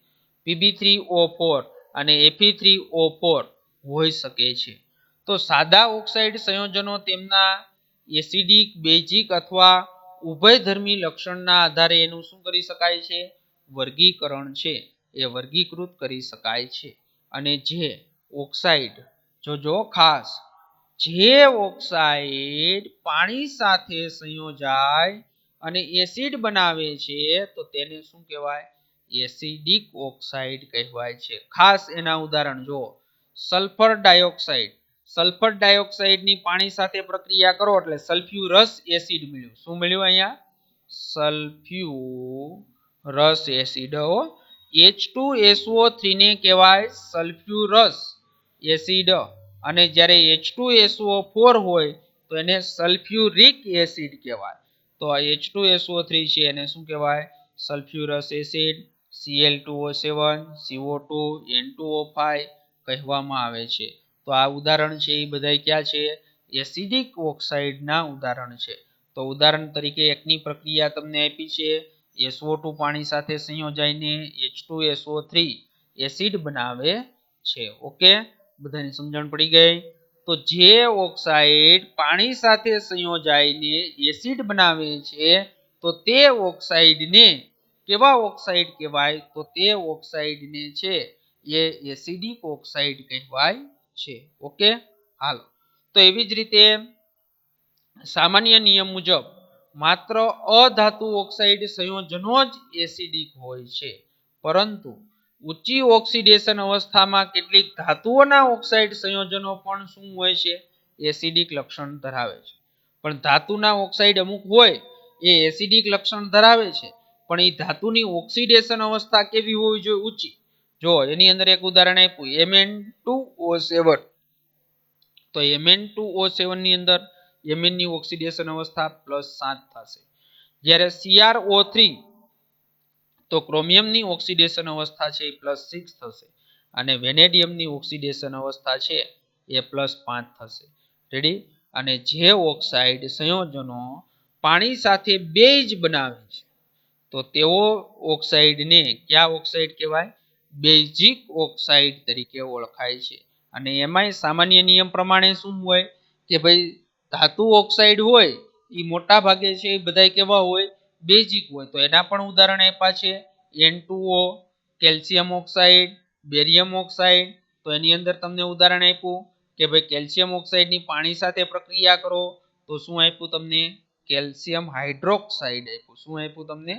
Pb3O4 અને Fe3O4 હોઈ શકે છે. તો સાદા ઓક્સાઇડ સંયોજનો તેમના એસિડિક, બેઝિક અથવા ઉભયધર્મી લક્ષણના આધારે એનું શું કરી શકાય છે? વર્ગીકરણ છે એ વર્ગીકૃત કરી શકાય છે. અને જે ઓક્સાઇડ જોજો ખાસ, જે ઓક્સાઇડ પાણી સાથે સંયોજાય અને એસિડ બનાવે છે તો તેને શું કહેવાય? એસિડિક ઓક્સાઇડ કહેવાય છે. ખાસ એના ઉદાહરણ જો સલ્ફર ડાયોક્સાઇડ. સલ્ફર ડાયોક્સાઇડની પાણી સાથે પ્રક્રિયા કરો એટલે સલ્ફ્યુરસ એસિડ મળ્યું. શું મળ્યું અહીંયા? સલ્ફ્યુરસ એસિડ. H2SO3 ને કહેવાય સલ્ફ્યુરસ એસિડ. અને જ્યારે H2SO4 હોય તો એને સલ્ફ્યુરિક એસિડ કહેવાય. તો આ H2SO3 છે એને શું કહેવાય? સલ્ફ્યુરસ એસિડ. Cl2O7 CO2 N2O5 કહેવામાં આવે છે. તો આ ઉદાહરણ છે એ બધા ક્યાં છે? એસિડિક ઓક્સાઇડના ઉદાહરણ છે. તો ઉદાહરણ તરીકે એકની પ્રક્રિયા તમને આપી છે, SO2 પાણી સાથે સંયોજાઈને H2SO3 એસિડ બનાવે છે. ઓકે, બધાની સમજણ પડી ગઈ? તો જે ઓક્સાઇડ પાણી સાથે સંયોજાઈને એસિડ બનાવે છે, તો તે ઓક્સાઇડને કેવા ઓક્સાઇડ કહેવાય? તો તે ઓક્સાઇડને છે એ એસિડિક ઓક્સાઇડ કહેવાય છે. ઓકે, હાલો. તો એવી જ રીતે સામાન્ય નિયમ મુજબ માત્ર અધાતુ ઓક્સાઇડ સંયોજનો જ એસિડિક હોય છે, પરંતુ ઊંચી ઓક્સિડેશન અવસ્થામાં કેટલીક ધાતુઓના ઓક્સાઇડ સંયોજનો પણ શું હોય છે? એસિડિક લક્ષણ ધરાવે છે. પણ ધાતુના ઓક્સાઇડ અમુક હોય એ એસિડિક લક્ષણ ધરાવે છે, પણ એ ધાતુની ઓક્સિડેશન અવસ્થા કેવી હોવી જોઈએ? ઊંચી. જો એની અંદર એક ઉદાહરણ આપ્યું Mn2O7. તો Mn2O7 ની અંદર Mn ની ઓક્સિડેશન અવસ્થા +7 થશે. જ્યારે CrO3 તો ક્રોમિયમની ઓક્સિડેશન અવસ્થા છે એ +6 થશે અને વેનેડિયમની ઓક્સિડેશન અવસ્થા છે એ +5 થશે. રેડી? અને જે ઓક્સાઇડ સંયોજનો પાણી સાથે બેઝ બનાવે છે, તો તેઓ ઓક્સાઇડને કયા ઓક્સાઇડ કહેવાય? બેઝિક ઓક્સાઇડ તરીકે ઓળખાય છે. અને એમાંય સામાન્ય નિયમ પ્રમાણે શું હોય કે ભાઈ ધાતુ ઓક્સાઇડ હોય એ મોટા ભાગે છે એ બધા કેવા હોય? બેઝિક હોય. તો એના પણ ઉદાહરણ આપ્યા છે, N2O, calcium oxide, barium oxide. તો એની અંદર તમને ઉદાહરણ આપ્યું કે ભાઈ કેલ્શિયમ ઓક્સાઇડની પાણી સાથે પ્રક્રિયા કરો તો શું આપ્યું તમને? કેલ્શિયમ હાઇડ્રોક્સાઇડ આપ્યું. શું આપ્યું તમને?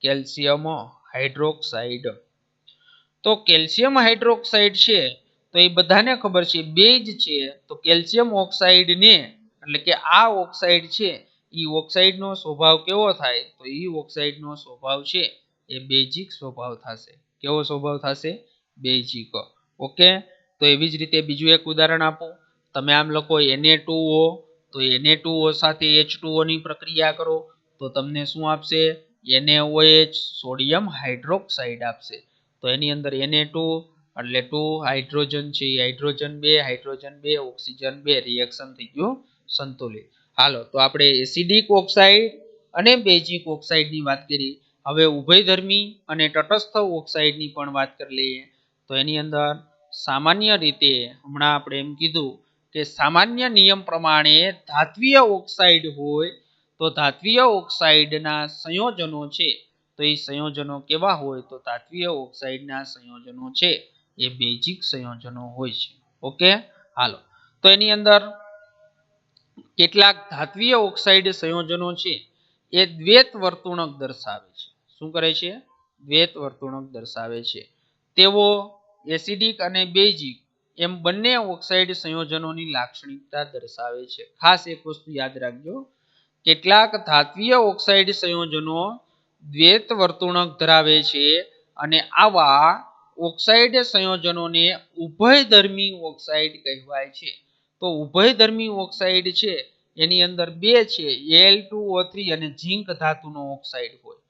Calcium hydroxide. તો કેલ્શિયમ હાઇડ્રોક્સાઇડ છે તો એ બધાને ખબર છે બેઝ છે. તો કેલ્શિયમ ઓક્સાઇડને એટલે કે આ ઓક્સાઇડ છે એ ઓક્સાઇડનો સ્વભાવ કેવો થાય? તો એ ઓક્સાઇડનો સ્વભાવ છે એ બેઝિક સ્વભાવ થશે. કેવો સ્વભાવ થશે? બેઝિક. ઓકે, તો એવી જ રીતે બીજું એક ઉદાહરણ આપો. તમે આમ લખો Na2O, તો Na2O સાથે H2O ની પ્રક્રિયા કરો તો તમને શું આપશે? NaOH, સોડિયમ હાઇડ્રોક્સાઇડ આપશે. તો એની અંદર Na2 એટલે 2 હાઇડ્રોજન છે, હાઇડ્રોજન 2, હાઇડ્રોજન 2, ઓક્સિજન 2, રિએક્શન થઈ ગયું સંતુલિત. હાલો, તો આપણે એસિડિક ઓક્સાઇડ અને બેઝિક ઓક્સાઇડની વાત કરી. હવે ઉભયધર્મી અને તટસ્થ ઓક્સાઇડની પણ વાત કરી લઈએ. તો એની અંદર સામાન્ય રીતે હમણાં આપણે એમ કીધું કે સામાન્ય નિયમ પ્રમાણે ધાત્વિય ઓક્સાઇડ હોય તો ધાત્વિય ઓક્સાઇડના સંયોજનો છે તો એ સંયોજનો કેવા હોય? તો ધાત્વિય ઓક્સાઇડના સંયોજનો છે એ બેઝિક સંયોજનો હોય છે. ઓકે, હાલો. તો એની અંદર કેટલાક ધાત્વિય ઓક્સાઇડ સંયોજનો છે એ દ્વૈત વર્તુણક દર્શાવે છે. શું કરે છે? દ્વૈત વર્તુણક દર્શાવે છે. તેઓ એસિડિક અને બેઝિક એમ બંને ઓક્સાઇડ સંયોજનોની લાક્ષણિકતા દર્શાવે છે. ખાસ એક વસ્તુ યાદ રાખજો, કેટલાક ધાત્વિય ઓક્સાઇડ સંયોજનો દ્વૈત વર્તુણક ધરાવે છે અને આવા ઓક્સાઇડ સંયોજનોને ઉભયધર્મી ઓક્સાઇડ કહેવાય છે. તો ઉભયધર્મી ઓક્સાઇડ છે એની અંદર બે છે, Al2O3 અને ઝિંક ધાતુનો ઓક્સાઇડ હોય.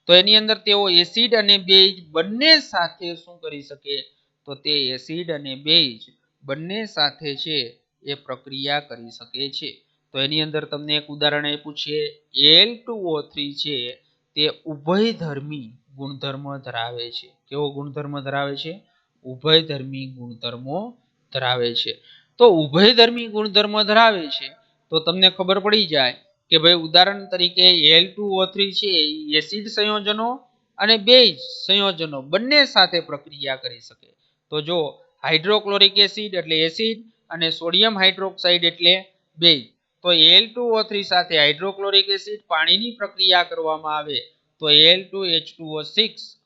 તો એની અંદર તેઓ એસિડ અને બેઝ બંને સાથે શું કરી શકે? તો તે એસિડ અને બેઝ બંને સાથે છે એ પ્રક્રિયા કરી શકે છે. તો એની અંદર તમને એક ઉદાહરણ આપ્યું છે, Al2O3 છે તે ઉભયધર્મી ગુણધર્મ ધરાવે છે. કેવો ગુણધર્મ ધરાવે છે? ઉભયધર્મી ગુણધર્મો ધરાવે છે. તો ઉભયધર્મી ગુણધર્મ ધરાવે છે તો તમને ખબર પડી જાય કે ભાઈ ઉદાહરણ તરીકે Al2O3 છે એસિડ સંયોજનો અને બેઝ સંયોજનો બંને સાથે પ્રક્રિયા કરી શકે. તો જો હાઇડ્રોક્લોરિક એસિડ એટલે એસિડ અને સોડિયમ હાઇડ્રોક્સાઇડ એટલે બેઝ. તો Al2O3 સાથે હાઇડ્રોક્લોરિક એસિડ પાણીની પ્રક્રિયા કરવામાં આવે તો Al2H2O6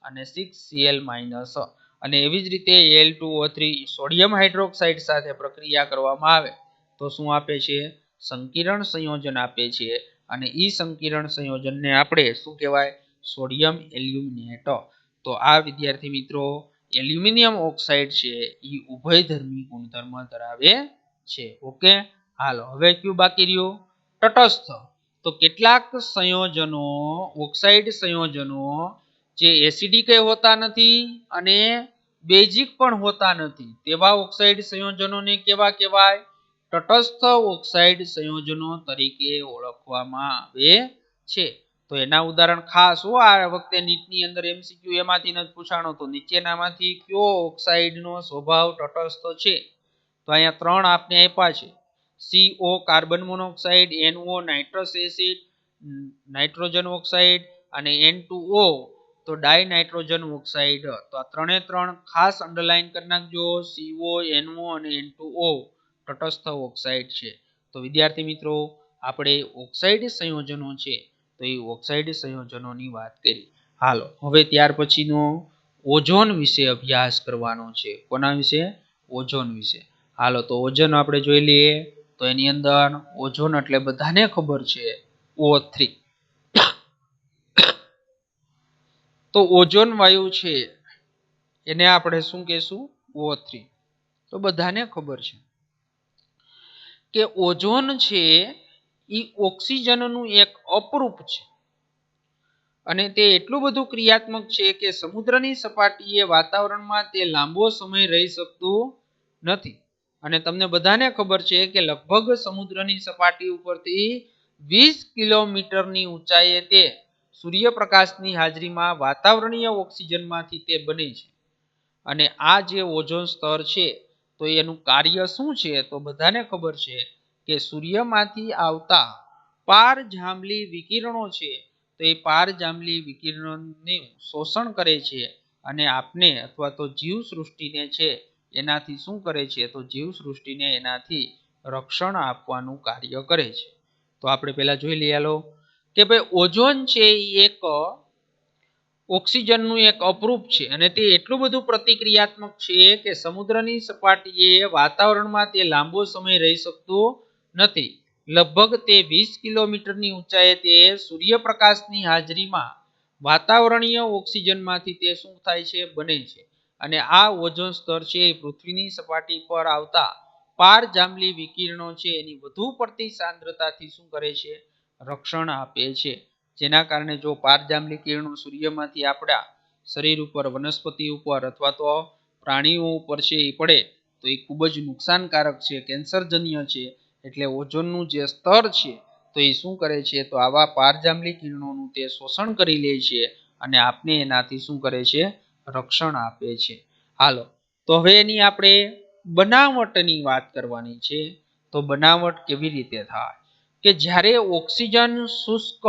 અને 6Cl- અને એવી જ રીતે Al2O3 સોડિયમ હાઇડ્રોક્સાઇડ સાથે પ્રક્રિયા કરવામાં આવે તો શું આપે છે? સંકીર્ણ સંયોજન આપે છે. અને ઈ સંકીર્ણ સંયોજનને આપણે શું કહેવાય? Sodium aluminate. તો આ વિદ્યાર્થી મિત્રો એલ્યુમિનિયમ ઓક્સાઇડ છે એ ઉભયધર્મી ગુણધર્મ ધરાવે છે. ઓકે, હાલો. હવે કયું બાકી રહ્યું? તટસ્થ. તો કેટલાક સંયોજનો ઓક્સાઇડ સંયોજનો જે એસિડિક હોતા નથી અને બેઝિક પણ હોતા નથી તેવા ઓક્સાઇડ સંયોજનોને કેવા કહેવાય? તટસ્થ ઓક્સાઇડ સંયોજનો તરીકે ઓળખવામાં આવે છે. તો એના ઉદાહરણ ખાસ આ વખતે નીટની અંદર MCQ એમાંથી નથી પૂછાણો તો નીચેનામાંથી કયો ઓક્સાઇડનો સ્વભાવ તટસ્થ છે? તો અહીંયા 3 આપને આપ્યા છે. CO carbon monoxide, NO nitrous acid nitrogen oxide અને N2O તો ડાયનાઇટ્રોજન ઓક્સાઇડ. તો આ 3 ખાસ અંડરલાઈન કરી નાખજો. CO, NO અને N2O તટસ્થ ઓક્સાઇડ છે. તો વિદ્યાર્થી મિત્રો આપણે ઓક્સાઇડ સંયોજનો છે તો એ ઓક્સાઇડ સંયોજનોની વાત કરી. હાલો હવે ત્યાર પછીનો ઓઝોન વિશે અભ્યાસ કરવાનો છે. કોના વિશે? ઓઝોન વિશે. હાલો તો ઓઝોન આપણે જોઈ લઈએ. તો એની અંદર ઓઝોન એટલે બધાને ખબર છે O3. તો ઓઝોન વાયુ છે એને આપણે શું કહેશું? O3. તો બધાને ખબર છે કે ઓઝોન છે એ ઓક્સિજનનું એક અપરૂપ છે અને તે એટલું બધું ક્રિયાત્મક છે કે સમુદ્રની સપાટીએ વાતાવરણમાં તે લાંબો સમય રહી શકતું નથી. અને તમને બધાને ખબર છે કે લગભગ સમુદ્રની સપાટી ઉપરથી 20 કિલોમીટરની ઊંચાઈએ તે સૂર્યપ્રકાશની હાજરીમાં વાતાવરણીય ઓક્સિજનમાંથી તે બને છે. અને આ જે ઓઝોન સ્તર છે તો એનું કાર્ય શું છે? તો બધાને ખબર છે કે સૂર્યમાંથી આવતા પારજાંબલી વિકિરણો છે તો એ પારજાંબલી વિકિરણોનું શોષણ કરે છે અને આપને અથવા તો જીવસૃષ્ટિને છે એનાથી શું કરે છે? તો જીવસૃષ્ટિને એનાથી રક્ષણ આપવાનું કાર્ય કરે છે. તો આપણે પહેલા જોઈ લઈએ કે ભાઈ ઓઝોન છે એ એક ઓક્સિજનનું એક અપરૂપ છે અને તે એટલું બધું પ્રતિક્રિયાત્મક છે કે સમુદ્રની સપાટીએ વાતાવરણમાં તે લાંબો સમય રહી શકતું નથી. લગભગ તે 20 કિલોમીટરની ઊંચાઈએ તે સૂર્યપ્રકાશની હાજરીમાં વાતાવરણીય ઓક્સિજનમાંથી તે શું થાય છે? બને છે. અને આ ઓઝોન સ્તર છે એ પૃથ્વીની સપાટી પર આવતા પારજાંબલી વિકિરણો છે એની વધુ પડતી સાંદ્રતાથી શું કરે છે? રક્ષણ આપે છે. જેના કારણે જો પારજાંબલી કિરણો સૂર્યમાંથી આપણા શરીર ઉપર, વનસ્પતિ ઉપર અથવા તો પ્રાણીઓ ઉપર છે એ પડે તો એ ખૂબ જ નુકસાનકારક છે, કેન્સરજન્ય છે. એટલે ઓઝોનનું જે સ્તર છે તો એ શું કરે છે? તો આવા પારજાંબલી કિરણોનું તે શોષણ કરી લે છે અને આપને એનાથી શું કરે છે? રક્ષણ આપે છે. હાલો તો હવે એની આપણે બનાવટની વાત કરવાની છે. તો બનાવટ કેવી રીતે થાય? કે જ્યારે ઓક્સિજન શુષ્ક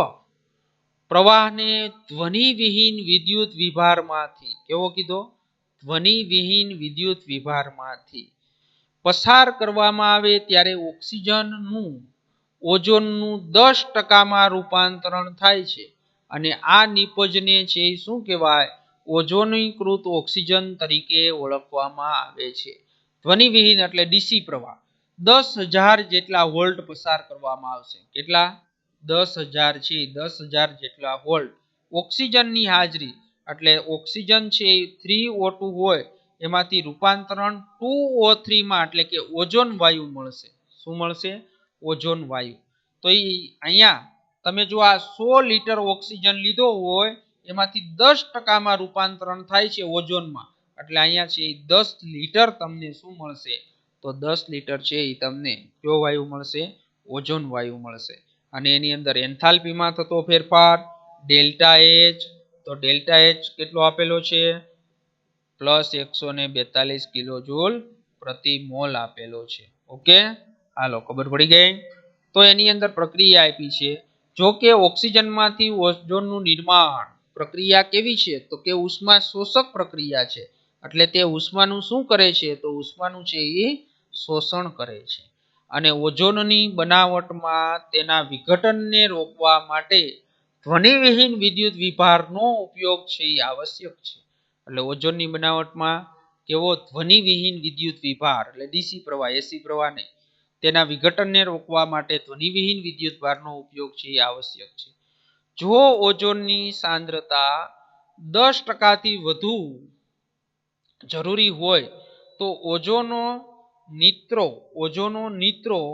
પ્રવાહને ધ્વનિવિહીન વિદ્યુત વિભારમાંથી, કેવો કીધો? ધ્વનિવિહીન વિદ્યુત વિભારમાંથી પસાર કરવામાં આવે ત્યારે ઓક્સિજનનું ઓઝોનનું 10% રૂપાંતરણ થાય છે અને આ નિપજને છે શું કહેવાય? ઓઝોનીકૃત ઓક્સિજન તરીકે ઓળખવામાં આવે છે. ધ્વનિવિહીન એટલે ડીસી પ્રવાહ 10,000 જેટલા વોલ્ટ પસાર કરવામાં આવશે. કેટલા? 10,000 છે 10,000 જેટલા વોલ્ટ ઓક્સિજનની હાજરી એટલે ઓક્સિજન છે 3O2 હોય એમાંથી રૂપાંતરણ 2O3 માં એટલે કે ઓઝોન વાયુ મળશે. શું મળશે? ઓઝોન વાયુ. તો અહીંયા તમે જો આ 100 લીટર ઓક્સિજન લીધો હોય એમાંથી 10% રૂપાંતરણ થાય છે ઓઝોનમાં એટલે અહીંયા છે 10 લીટર તમને શું મળશે? તો 10 લીટર છે એ તમને કયો વાયુ મળશે? ઓઝોન વાયુ મળશે. અને એની અંદર એન્થાલ્પીમાં થતો ફેરફાર ડેલ્ટા H. તો ડેલ્ટા H કેટલો આપેલો છે? +142 કિલોજૂલ પ્રતિ મોલ આપેલો છે. ઓકે, હાલો ખબર પડી ગઈ. તો એની અંદર પ્રક્રિયા આપી છે. જો કે ઓક્સિજનમાંથી ઓઝોનનું નિર્માણ પ્રક્રિયા કેવી છે? તો કે ઉષ્મા શોષક પ્રક્રિયા છે. એટલે તે ઉષ્માનું શું કરે છે? તો ઉષ્માનું છે એ શોષણ કરે છે. અને ઓઝોનની બનાવટમાં તેના વિઘટનને રોકવા માટે ધ્વનિવિહીન વિદ્યુત વિભારનો ઉપયોગ છે એ આવશ્યક છે. એટલે ઓઝોનની બનાવટમાં કેવો? ધ્વનિવિહીન વિદ્યુત વિભાર એટલે ડીસી પ્રવાહ, એસી પ્રવાહ નહીં. તેના વિઘટનને રોકવા માટે ધ્વનિવિહીન વિદ્યુત ભારનો ઉપયોગ છે એ આવશ્યક છે. જો ઓઝોનની સાંદ્રતા 10% થી વધુ જરૂરી હોય તો ઓઝોનો નિત્રો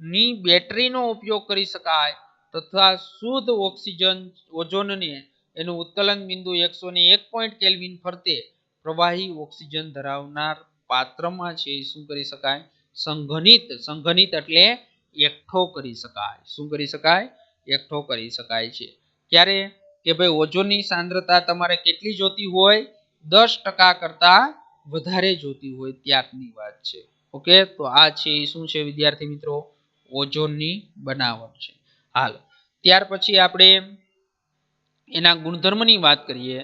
ની બેટરીનો ઉપયોગ કરી શકાય તથા શુદ્ધ ઓક્સિજન ઓઝોનને એનું ઉત્કલન બિંદુ 101 પોઈન્ટ કેલ્વિન ફરતે પ્રવાહી ઓક્સિજન ધરાવનાર પાત્રમાં છે શું કરી શકાય? સંઘનિત એટલે એકઠો કરી શકાય. શું કરી શકાય? એકઠો કરી શકાય છે. ક્યારે? કે ભાઈ ઓઝોનની સાંદ્રતા તમારે કેટલી જોતી હોય? 10% કરતા વધારે જોતી હોય ત્યારની વાત છે. ઓકે, તો આ છે શું છે વિદ્યાર્થી મિત્રો? ઓઝોનની બનાવટ છે. હાલ ત્યાર પછી આપણે એના ગુણધર્મની વાત કરીએ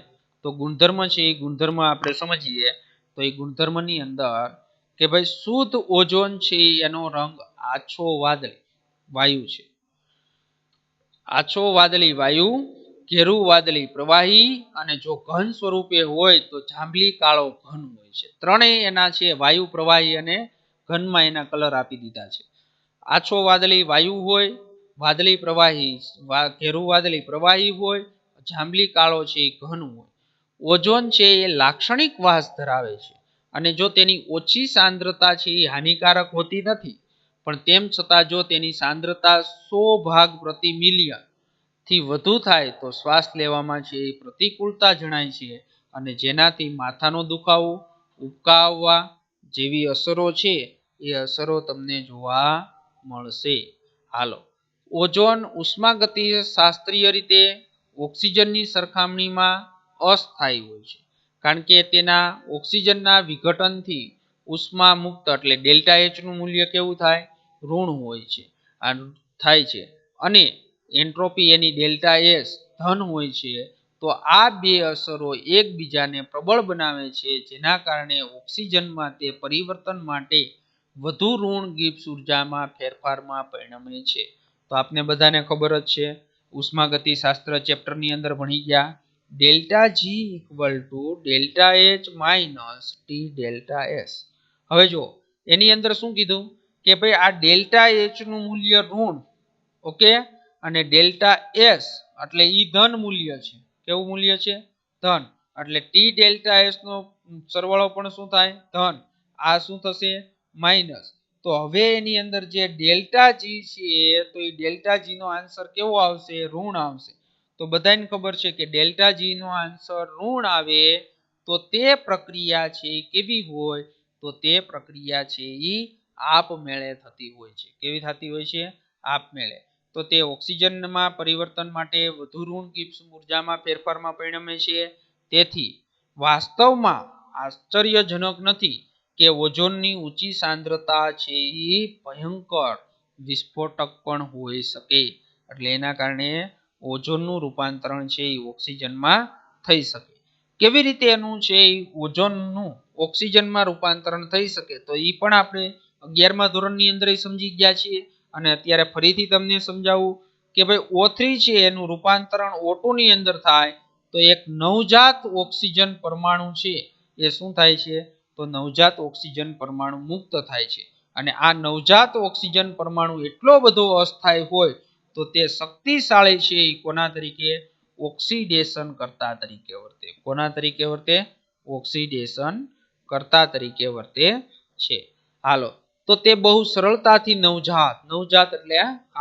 તો ગુણધર્મ છે એ ગુણધર્મ આપણે સમજીએ તો એ ગુણધર્મની અંદર કે ભાઈ શુદ્ધ ઓઝોન છે એનો રંગ આછો વાદળી વાયુ છે. આછો વાદળી વાયુ, ઘેરું વાદળી પ્રવાહી અને જો ઘન સ્વરૂપે હોય તો જાંબલી કાળો ઘન હોય છે. ત્રણેય એના છે વાયુ, પ્રવાહી અને ઘનમાં એના કલર આપી દીધા છે. આછો વાદળી વાયુ હોય, વાદળી પ્રવાહી, ઘેરું વાદળી પ્રવાહી હોય, જાંબલી કાળો છે એ ઘન હોય. ઓઝોન છે એ લાક્ષણિક વાસ ધરાવે છે અને જો તેની ઓછી સાંદ્રતા છે એ હાનિકારક હોતી નથી, પણ તેમ છતાં જો તેની સાંદ્રતા 100 ભાગ પ્રતિ મિલિયન થી વધુ થાય તો શ્વાસ લેવામાં છે એ પ્રતિકૂળતા જણાય છે અને જેનાથી માથાનો દુખાવો, ઉબકા આવવા જેવી અસરો છે એ અસરો તમને જોવા મળશે. હાલો, ઓઝોન ઉષ્માગતિય શાસ્ત્રીય રીતે ઓક્સિજનની સરખામણીમાં અસ્થાયી હોય છે કારણ કે તેના ઓક્સિજનના વિઘટનથી ઉષ્મા મુક્ત એટલે ડેલ્ટા એચ નું મૂલ્ય કેવું થાય? ઋણ હોય છે આ થાય છે અને એન્ટ્રોપી એની ડેલ્ટા એસ ધન હોય છે. તો આ બે અસરો એકબીજાને પ્રબળ બનાવે છે જેના કારણે ઓક્સિજનમાં તે પરિવર્તન માટે વધુ ઋણ ગિબ્સ ઉર્જામાં ફેરફારમાં પરિણમે છે. તો આપને બધાને ખબર જ છે, ઉષ્માગતિશાસ્ત્ર ચેપ્ટરની અંદર ભણી ગયા delta G equal to delta H minus T delta S. હવે જો એની અંદર શું કીધું કે ભાઈ આ ડેલ્ટા એચ નું મૂલ્ય ઋણ, ઓકે, અને ડેલ્ટા એસ એટલે ઈ ધન મૂલ્ય છે. કેવું મૂલ્ય છે? ધન. એટલે ટી ડેલ્ટા એસ નો સરવાળો પણ શું થાય? ધન. આ શું થશે? માઇનસ. તો હવે એની અંદર જે ડેલ્ટા જી છે તો એ ડેલ્ટા જી નો આન્સર કેવો આવશે? ઋણ આવશે. તો બધાને ખબર છે કે ડેલ્ટા જી નો આન્સર ઋણ આવે તો તે પ્રક્રિયા છે કેવી હોય? તો તે પ્રક્રિયા છે ઈ આપમેળે થતી હોય છે. કેવી થતી હોય છે? આપમેળે. તો તે ઓક્સિજનમાં પરિવર્તન માટે વધુ ઋણ ગિબ્સ ઉર્જામાં ફેરફારમાં પરિણમે છે. તેથી વાસ્તવમાં આશ્ચર્યજનક નથી કે ઓઝોનની ઊંચી સાંદ્રતા છે એ ભયંકર વિસ્ફોટક પણ હોઈ શકે. એટલે એના કારણે ઓઝોનનું રૂપાંતરણ છે એ ઓક્સિજનમાં થઈ શકે. કેવી રીતે એનું છે ઓઝોનનું ઓક્સિજનમાં રૂપાંતરણ થઈ શકે તો એ પણ આપણે 11મા ધોરણની અંદર સમજી ગયા છીએ અને અત્યારે ફરીથી તમને સમજાવું કે ભાઈ O3 છે એનું રૂપાંતરણ O2 ની અંદર થાય તો એક નવજાત ઓક્સિજન પરમાણુ છે એ શું થાય છે? તો નવજાત ઓક્સિજન પરમાણુ મુક્ત થાય છે અને આ નવજાત ઓક્સિજન પરમાણુ એટલો બધો અસ્થાયી હોય તો તે શક્તિશાળી છે કોના તરીકે? ઓક્સિડેશન કરતા તરીકે વર્તે. કોના તરીકે વર્તે? ઓક્સિડેશન કરતા તરીકે વર્તે છે. હાલો, તો તે બહુ સરળતાથી નવજાત એટલે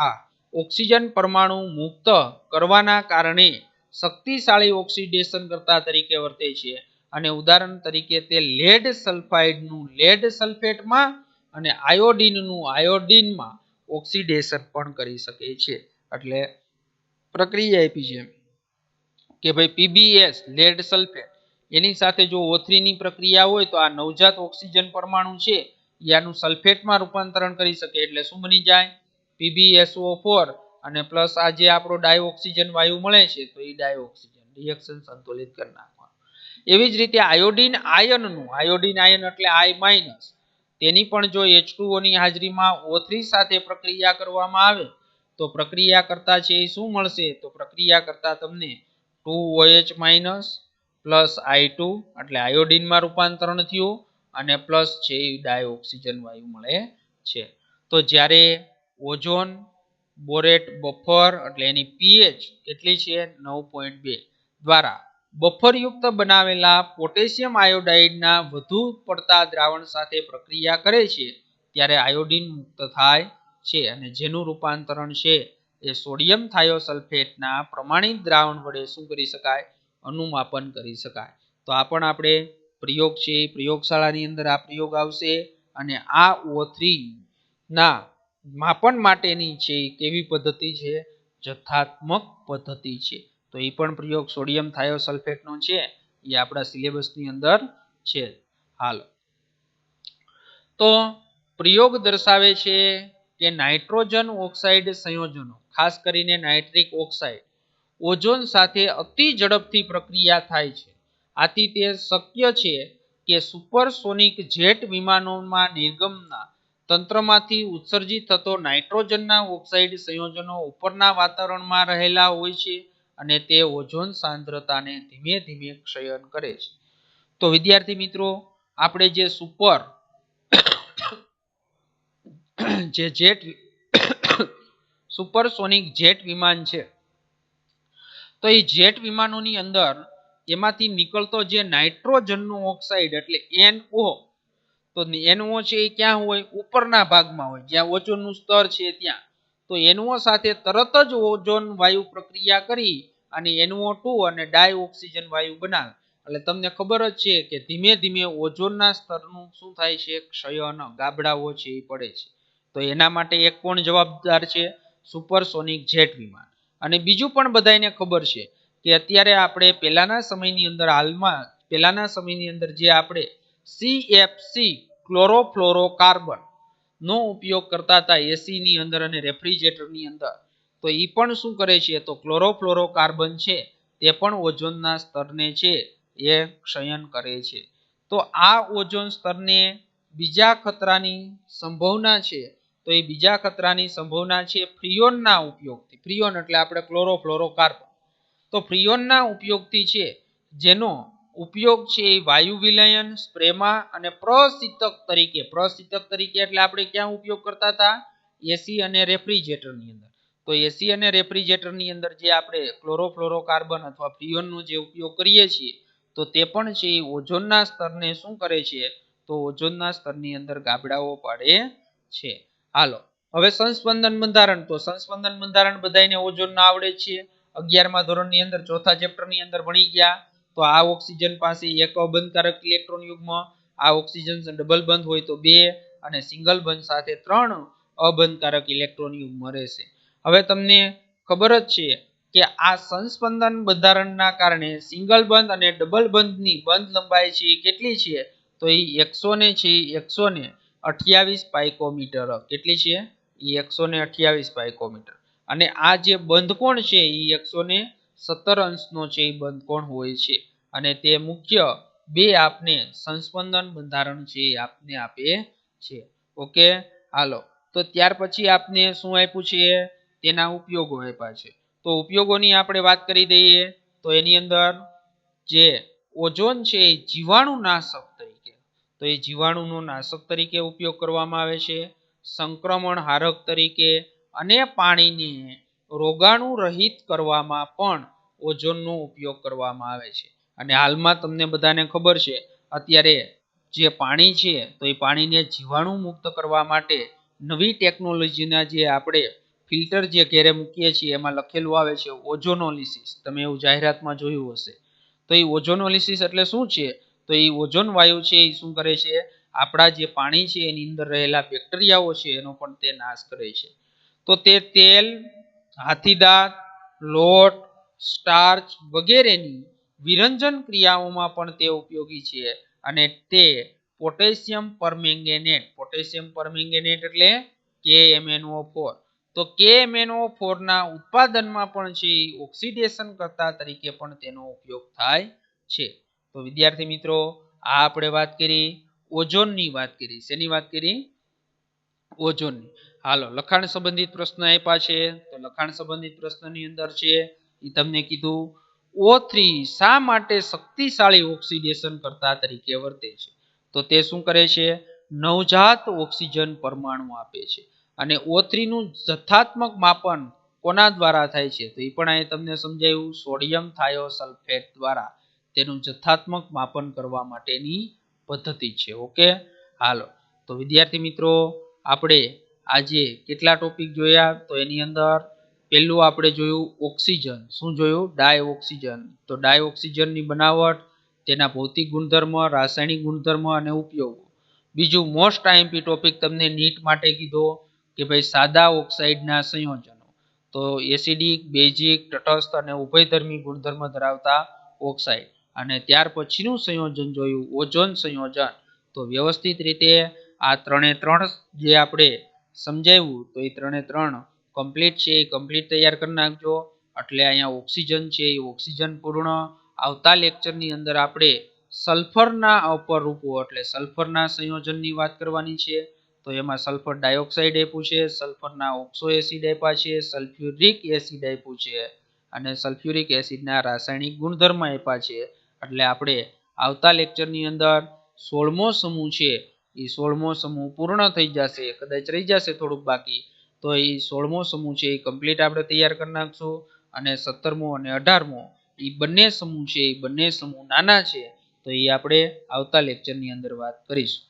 આ ઓક્સિજન પરમાણુ મુક્ત કરવાના કારણે શક્તિશાળી ઓક્સિડેશન કરતા તરીકે વર્તે છે અને ઉદાહરણ તરીકે તે લેડ સલ્ફાઇડનું લેડ સલ્ફેટમાં અને આયોડિનનું આયોડિનમાં ઓક્સિડેશન પણ કરી શકે છે. એટલે પ્રક્રિયા આપી છે કે ભાઈ PbS લેડ સલ્ફેટ એની સાથે જો O3 ની પ્રક્રિયા હોય તો આ નવજાત ઓક્સિજન પરમાણુ છે યાનું સલ્ફેટમાં રૂપાંતરણ કરી શકે એટલે શું બની જાય? PbSO4 અને પ્લસ આ જે આપણો ડાયોક્સિજન વાયુ મળે છે તો એ ડાયોક્સિજન રિએક્શન સંતુલિત કરી નાખવાનું. એવી જ રીતે આયોડિન આયન એટલે I- તેની પણ જો H2O ની હાજરીમાં O3 સાથે પ્રક્રિયા કરવામાં આવે તો પ્રક્રિયા કરતા છે એ શું મળશે? તો પ્રક્રિયા કરતા તમને 2OH- પ્લસ I2 એટલે આયોડિનમાં રૂપાંતરણ થયું અને પ્લસ છે ડાયોક્સિજન વાયુ મળે છે. તો જ્યારે ઓઝોન બોરેટ બફર એટલે એની pH કેટલી છે? 9.2 દ્વારા બફરયુક્ત બનાવેલા પોટેશિયમ આયોડાઇડના વધુ પડતા દ્રાવણ સાથે પ્રક્રિયા કરે છે ત્યારે આયોડિન મુક્ત થાય છે અને જેનું રૂપાંતરણ છે એ સોડિયમ થાયોસલ્ફેટના પ્રમાણિત દ્રાવણ વડે શું કરી શકાય? અનુમાપન કરી શકાય. તો આ પણ આપણે પ્રયોગ છે, પ્રયોગશાળાની અંદર આ પ્રયોગ આવશે અને આ O3 ના માપન માટેની છે કેવી પદ્ધતિ છે? જથ્થાત્મક પદ્ધતિ છે. તો એ પણ પ્રયોગ સોડિયમ થાયોસલ્ફેટનો છે એ આપણા સિલેબસની અંદર છે. હાલો, તો પ્રયોગ દર્શાવે છે કે નાઇટ્રોજન ઓક્સાઇડ સંયોજનો, ખાસ કરીને નાઇટ્રિક ઓક્સાઇડ, ઓઝોન સાથે અતિ ઝડપથી પ્રક્રિયા થાય છે. આથી તે શક્ય છે કે સુપરસોનિક જેટ વિમાનોમાં નિર્ગમના તંત્રમાંથી ઉત્સર્જિત થતો નાઇટ્રોજનના ઓક્સાઇડ સંયોજનો ઉપરના વાતાવરણમાં રહેલા હોય છે અને તે ઓઝોન સાંદ્રતાને ધીમે ધીમે ક્ષયન કરે છે. તો વિદ્યાર્થી મિત્રો, આપણે જે સુપરસોનિક જેટ વિમાન છે, તો એ જેટ વિમાનોની અંદર એમાંથી નીકળતો જે નાઇટ્રોજનનો ઓક્સાઇડ એટલે NO, તો NO છે એ ક્યાં હોય? ઉપરના ભાગમાં હોય, જ્યાં ઓઝોનનું સ્તર છે ત્યાં. તો NO સાથે તરત જ ઓઝોન વાયુ પ્રક્રિયા કરી અને NO2 અને ડાયઓક્સિજન વાયુ બનાવે. એટલે તમને ખબર જ છે કે ધીમે ધીમે ઓઝોનના સ્તરનું શું થાય છે? ક્ષયન, ગાબડાઓ છે એ પડે છે. તો એના માટે એક કોણ જવાબદાર છે? સુપરસોનિક જેટ વિમાન. અને બીજું પણ બધાને ખબર છે કે અત્યારે આપણે પહેલાના સમયની અંદર જે આપણે CFC ક્લોરોફ્લોરોકાર્બન નો ઉપયોગ કરતા હતા એસી ની અંદર અને રેફ્રિજરેટરની અંદર, તો એ પણ શું કરે છે? તો ક્લોરોફ્લોરોકાર્બન છે તે પણ ઓઝોનના સ્તરને છે એ ક્ષયન કરે છે. તો આ ઓઝોન સ્તરને બીજા ખતરાની સંભાવના છે, તો એ બીજા ખતરાની સંભાવના છે ફ્રિયોનના ઉપયોગથી. ફ્રિયોન એટલે આપણે ક્લોરોફ્લોરોકાર્બન. તો ફ્રિયોનના ઉપયોગથી છે, જેનો ઉપયોગ છે એ વાયુ વિલયન, સ્પ્રેમાં અને પ્રશીતક તરીકે એટલે આપણે ક્યાં ઉપયોગ કરતા હતા? એસી અને રેફ્રિજરેટરની અંદર. તો એસી અને રેફ્રિજરેટરની અંદર જે આપણે ક્લોરોફ્લોરોકાર્બન અથવા ફ્રિયોનનો જે ઉપયોગ કરીએ છીએ, તો તે પણ છે એ ઓઝોનના સ્તરને શું કરે છે? તો ઓઝોનના સ્તરની અંદર ગાબડાઓ પાડે છે. હાલો, હવે સંસ્પંદન બંધારણ. તો સંસ્પંદન બંધારણ બધાને ઓઝોનના આવડે છે. 11મા ધોરણની અંદર ચોથા ચેપ્ટરની અંદર ભણી ગયા. તો આ ઓક્સિજન પાસે એક અબંધકારક ઇલેક્ટ્રોન યુગ્મ, આ ઓક્સિજન ડબલ બંધ હોય તો 2 અને સિંગલ બંધ સાથે 3 અબંધકારક ઇલેક્ટ્રોન યુગ્મ રહેશે. હવે તમને ખબર જ છે કે આ સંસ્પંદન બંધારણના કારણે સિંગલ બંધ અને ડબલ બંધની બંધ લંબાઈ છે કેટલી છે? તો એ 128 પાઇકોમીટર. કેટલી છે? એ 128 પાઇકોમીટર. અને આ જે બંધ કોણ છે એ 117 અંશનો છે એ બંધ કોણ હોય છે. અને તે મુખ્ય બે આપને સંસ્પંદન બંધારણ છે આપને આપે છે. ઓકે, હાલો, તો ત્યાર પછી આપને શું આપ્યું છે? તેના ઉપયોગો આપ્યા છે. તો ઉપયોગોની આપણે વાત કરી દઈએ તો એની અંદર જે ઓઝોન છે એ જીવાણુનાશક તરીકે, તો એ જીવાણુનો નાશક તરીકે ઉપયોગ કરવામાં આવે છે, સંક્રમણ હારક તરીકે અને પાણીને રોગાણુ રહિત કરવામાં પણ ઓઝોનનો ઉપયોગ કરવામાં આવે છે. અને હાલમાં તમને બધાને ખબર છે અત્યારે જે પાણી છે તો એ પાણીને જીવાણુ મુક્ત કરવા માટે નવી ટેકનોલોજીના જે આપણે ફિલ્ટર જે ઘેરે મૂકીએ છીએ એમાં લખેલું આવે છે ઓઝોનોલિસિસ. તમે એવું જાહેરાતમાં જોયું હશે. તો એ ઓઝોનોલિસિસ એટલે શું છે? તો એ ઓઝોન વાયુ છે એ શું કરે છે? આપણા જે પાણી છે એની અંદર રહેલા બેક્ટેરિયાઓ છે એનો પણ તે નાશ કરે છે. તો તે તેલ, હાથીદાંત, લોટ, સ્ટાર્ચ વગેરેની વિરંજન ક્રિયાઓમાં પણ તે ઉપયોગી છે. અને તે પોટેશિયમ પરમેંગેનેટ એટલે KMnO4. તો KMnO4 ના ઉત્પાદનમાં પણ છે ઓક્સિડેશન કરતા તરીકે પણ તેનો ઉપયોગ થાય છે. તો વિદ્યાર્થી મિત્રો, આ આપણે વાત કરી ઓઝોનની વાત કરી. શેની વાત કરી? ઓઝોનની. હાલો, લખાણ સંબંધિત પ્રશ્ન આપ્યા છે. તો લખાણ સંબંધિત પ્રશ્નની અંદર છે એ તમને કીધું O3 શા માટે શક્તિશાળી ઓક્સિડેશન કરતા તરીકે વર્તે છે? તો તે શું કરે છે? નવજાત ઓક્સિજન પરમાણુ આપે છે. અને O3 નું જથ્થાત્મક માપન કોના દ્વારા થાય છે? તો એ પણ અહીં તમને સમજાયું, સોડિયમ થાયોસલ્ફેટ દ્વારા તેનું જથ્થાત્મક માપન કરવા માટેની પદ્ધતિ છે. ઓકે, હાલો, તો વિદ્યાર્થી મિત્રો, આપણે આજે કેટલા ટોપિક જોયા? તો એની અંદર પહેલું આપણે જોયું ઓક્સિજન. શું જોયું? ડાયઓક્સિજન. તો ડાયઓક્સિજનની બનાવટ, તેના ભૌતિક ગુણધર્મ, રાસાયણિક ગુણધર્મ અને ઉપયોગો. બીજું મોસ્ટ આઈએમપી ટોપિક તમને નીટ માટે કીધો કે ભાઈ સાદા ઓક્સાઇડના સંયોજનો. તો એસિડિક, બેઝિક, તટસ્થ અને ઉભયધર્મી ગુણધર્મ ધરાવતા ઓક્સાઇડ. અને ત્યાર પછીનું સંયોજન જોયું ઓઝોન સંયોજન. તો વ્યવસ્થિત રીતે આ 3 જે આપણે સમજાવ્યું તો એ 3 કમ્પ્લીટ છે, એ કમ્પ્લીટ તૈયાર કરી નાખજો. એટલે અહીંયા ઓક્સિજન છે એ ઓક્સિજન પૂર્ણ. આવતા લેક્ચરની અંદર આપણે સલ્ફરના અપરૂપો એટલે સલ્ફરના સંયોજનની વાત કરવાની છે. તો એમાં સલ્ફર ડાયોક્સાઇડ આપ્યું છે, સલ્ફરના ઓક્સો એસિડ આપ્યા છે, સલ્ફ્યુરિક એસિડ આપ્યું છે અને સલ્ફ્યુરિક એસિડના રાસાયણિક ગુણધર્મ આપ્યા છે. એટલે આપણે આવતા લેક્ચરની અંદર 16મો સમૂહ છે એ 16મો સમૂહ પૂર્ણ થઈ જશે. કદાચ રહી જશે થોડુંક બાકી, તો એ 16મો સમૂહ છે એ કમ્પ્લીટ આપણે તૈયાર કરી નાખશું. અને 17મો અને 18મો એ બંને સમૂહ છે, એ બંને સમૂહ નાના છે, તો એ આપણે આવતા લેક્ચરની અંદર વાત કરીશું.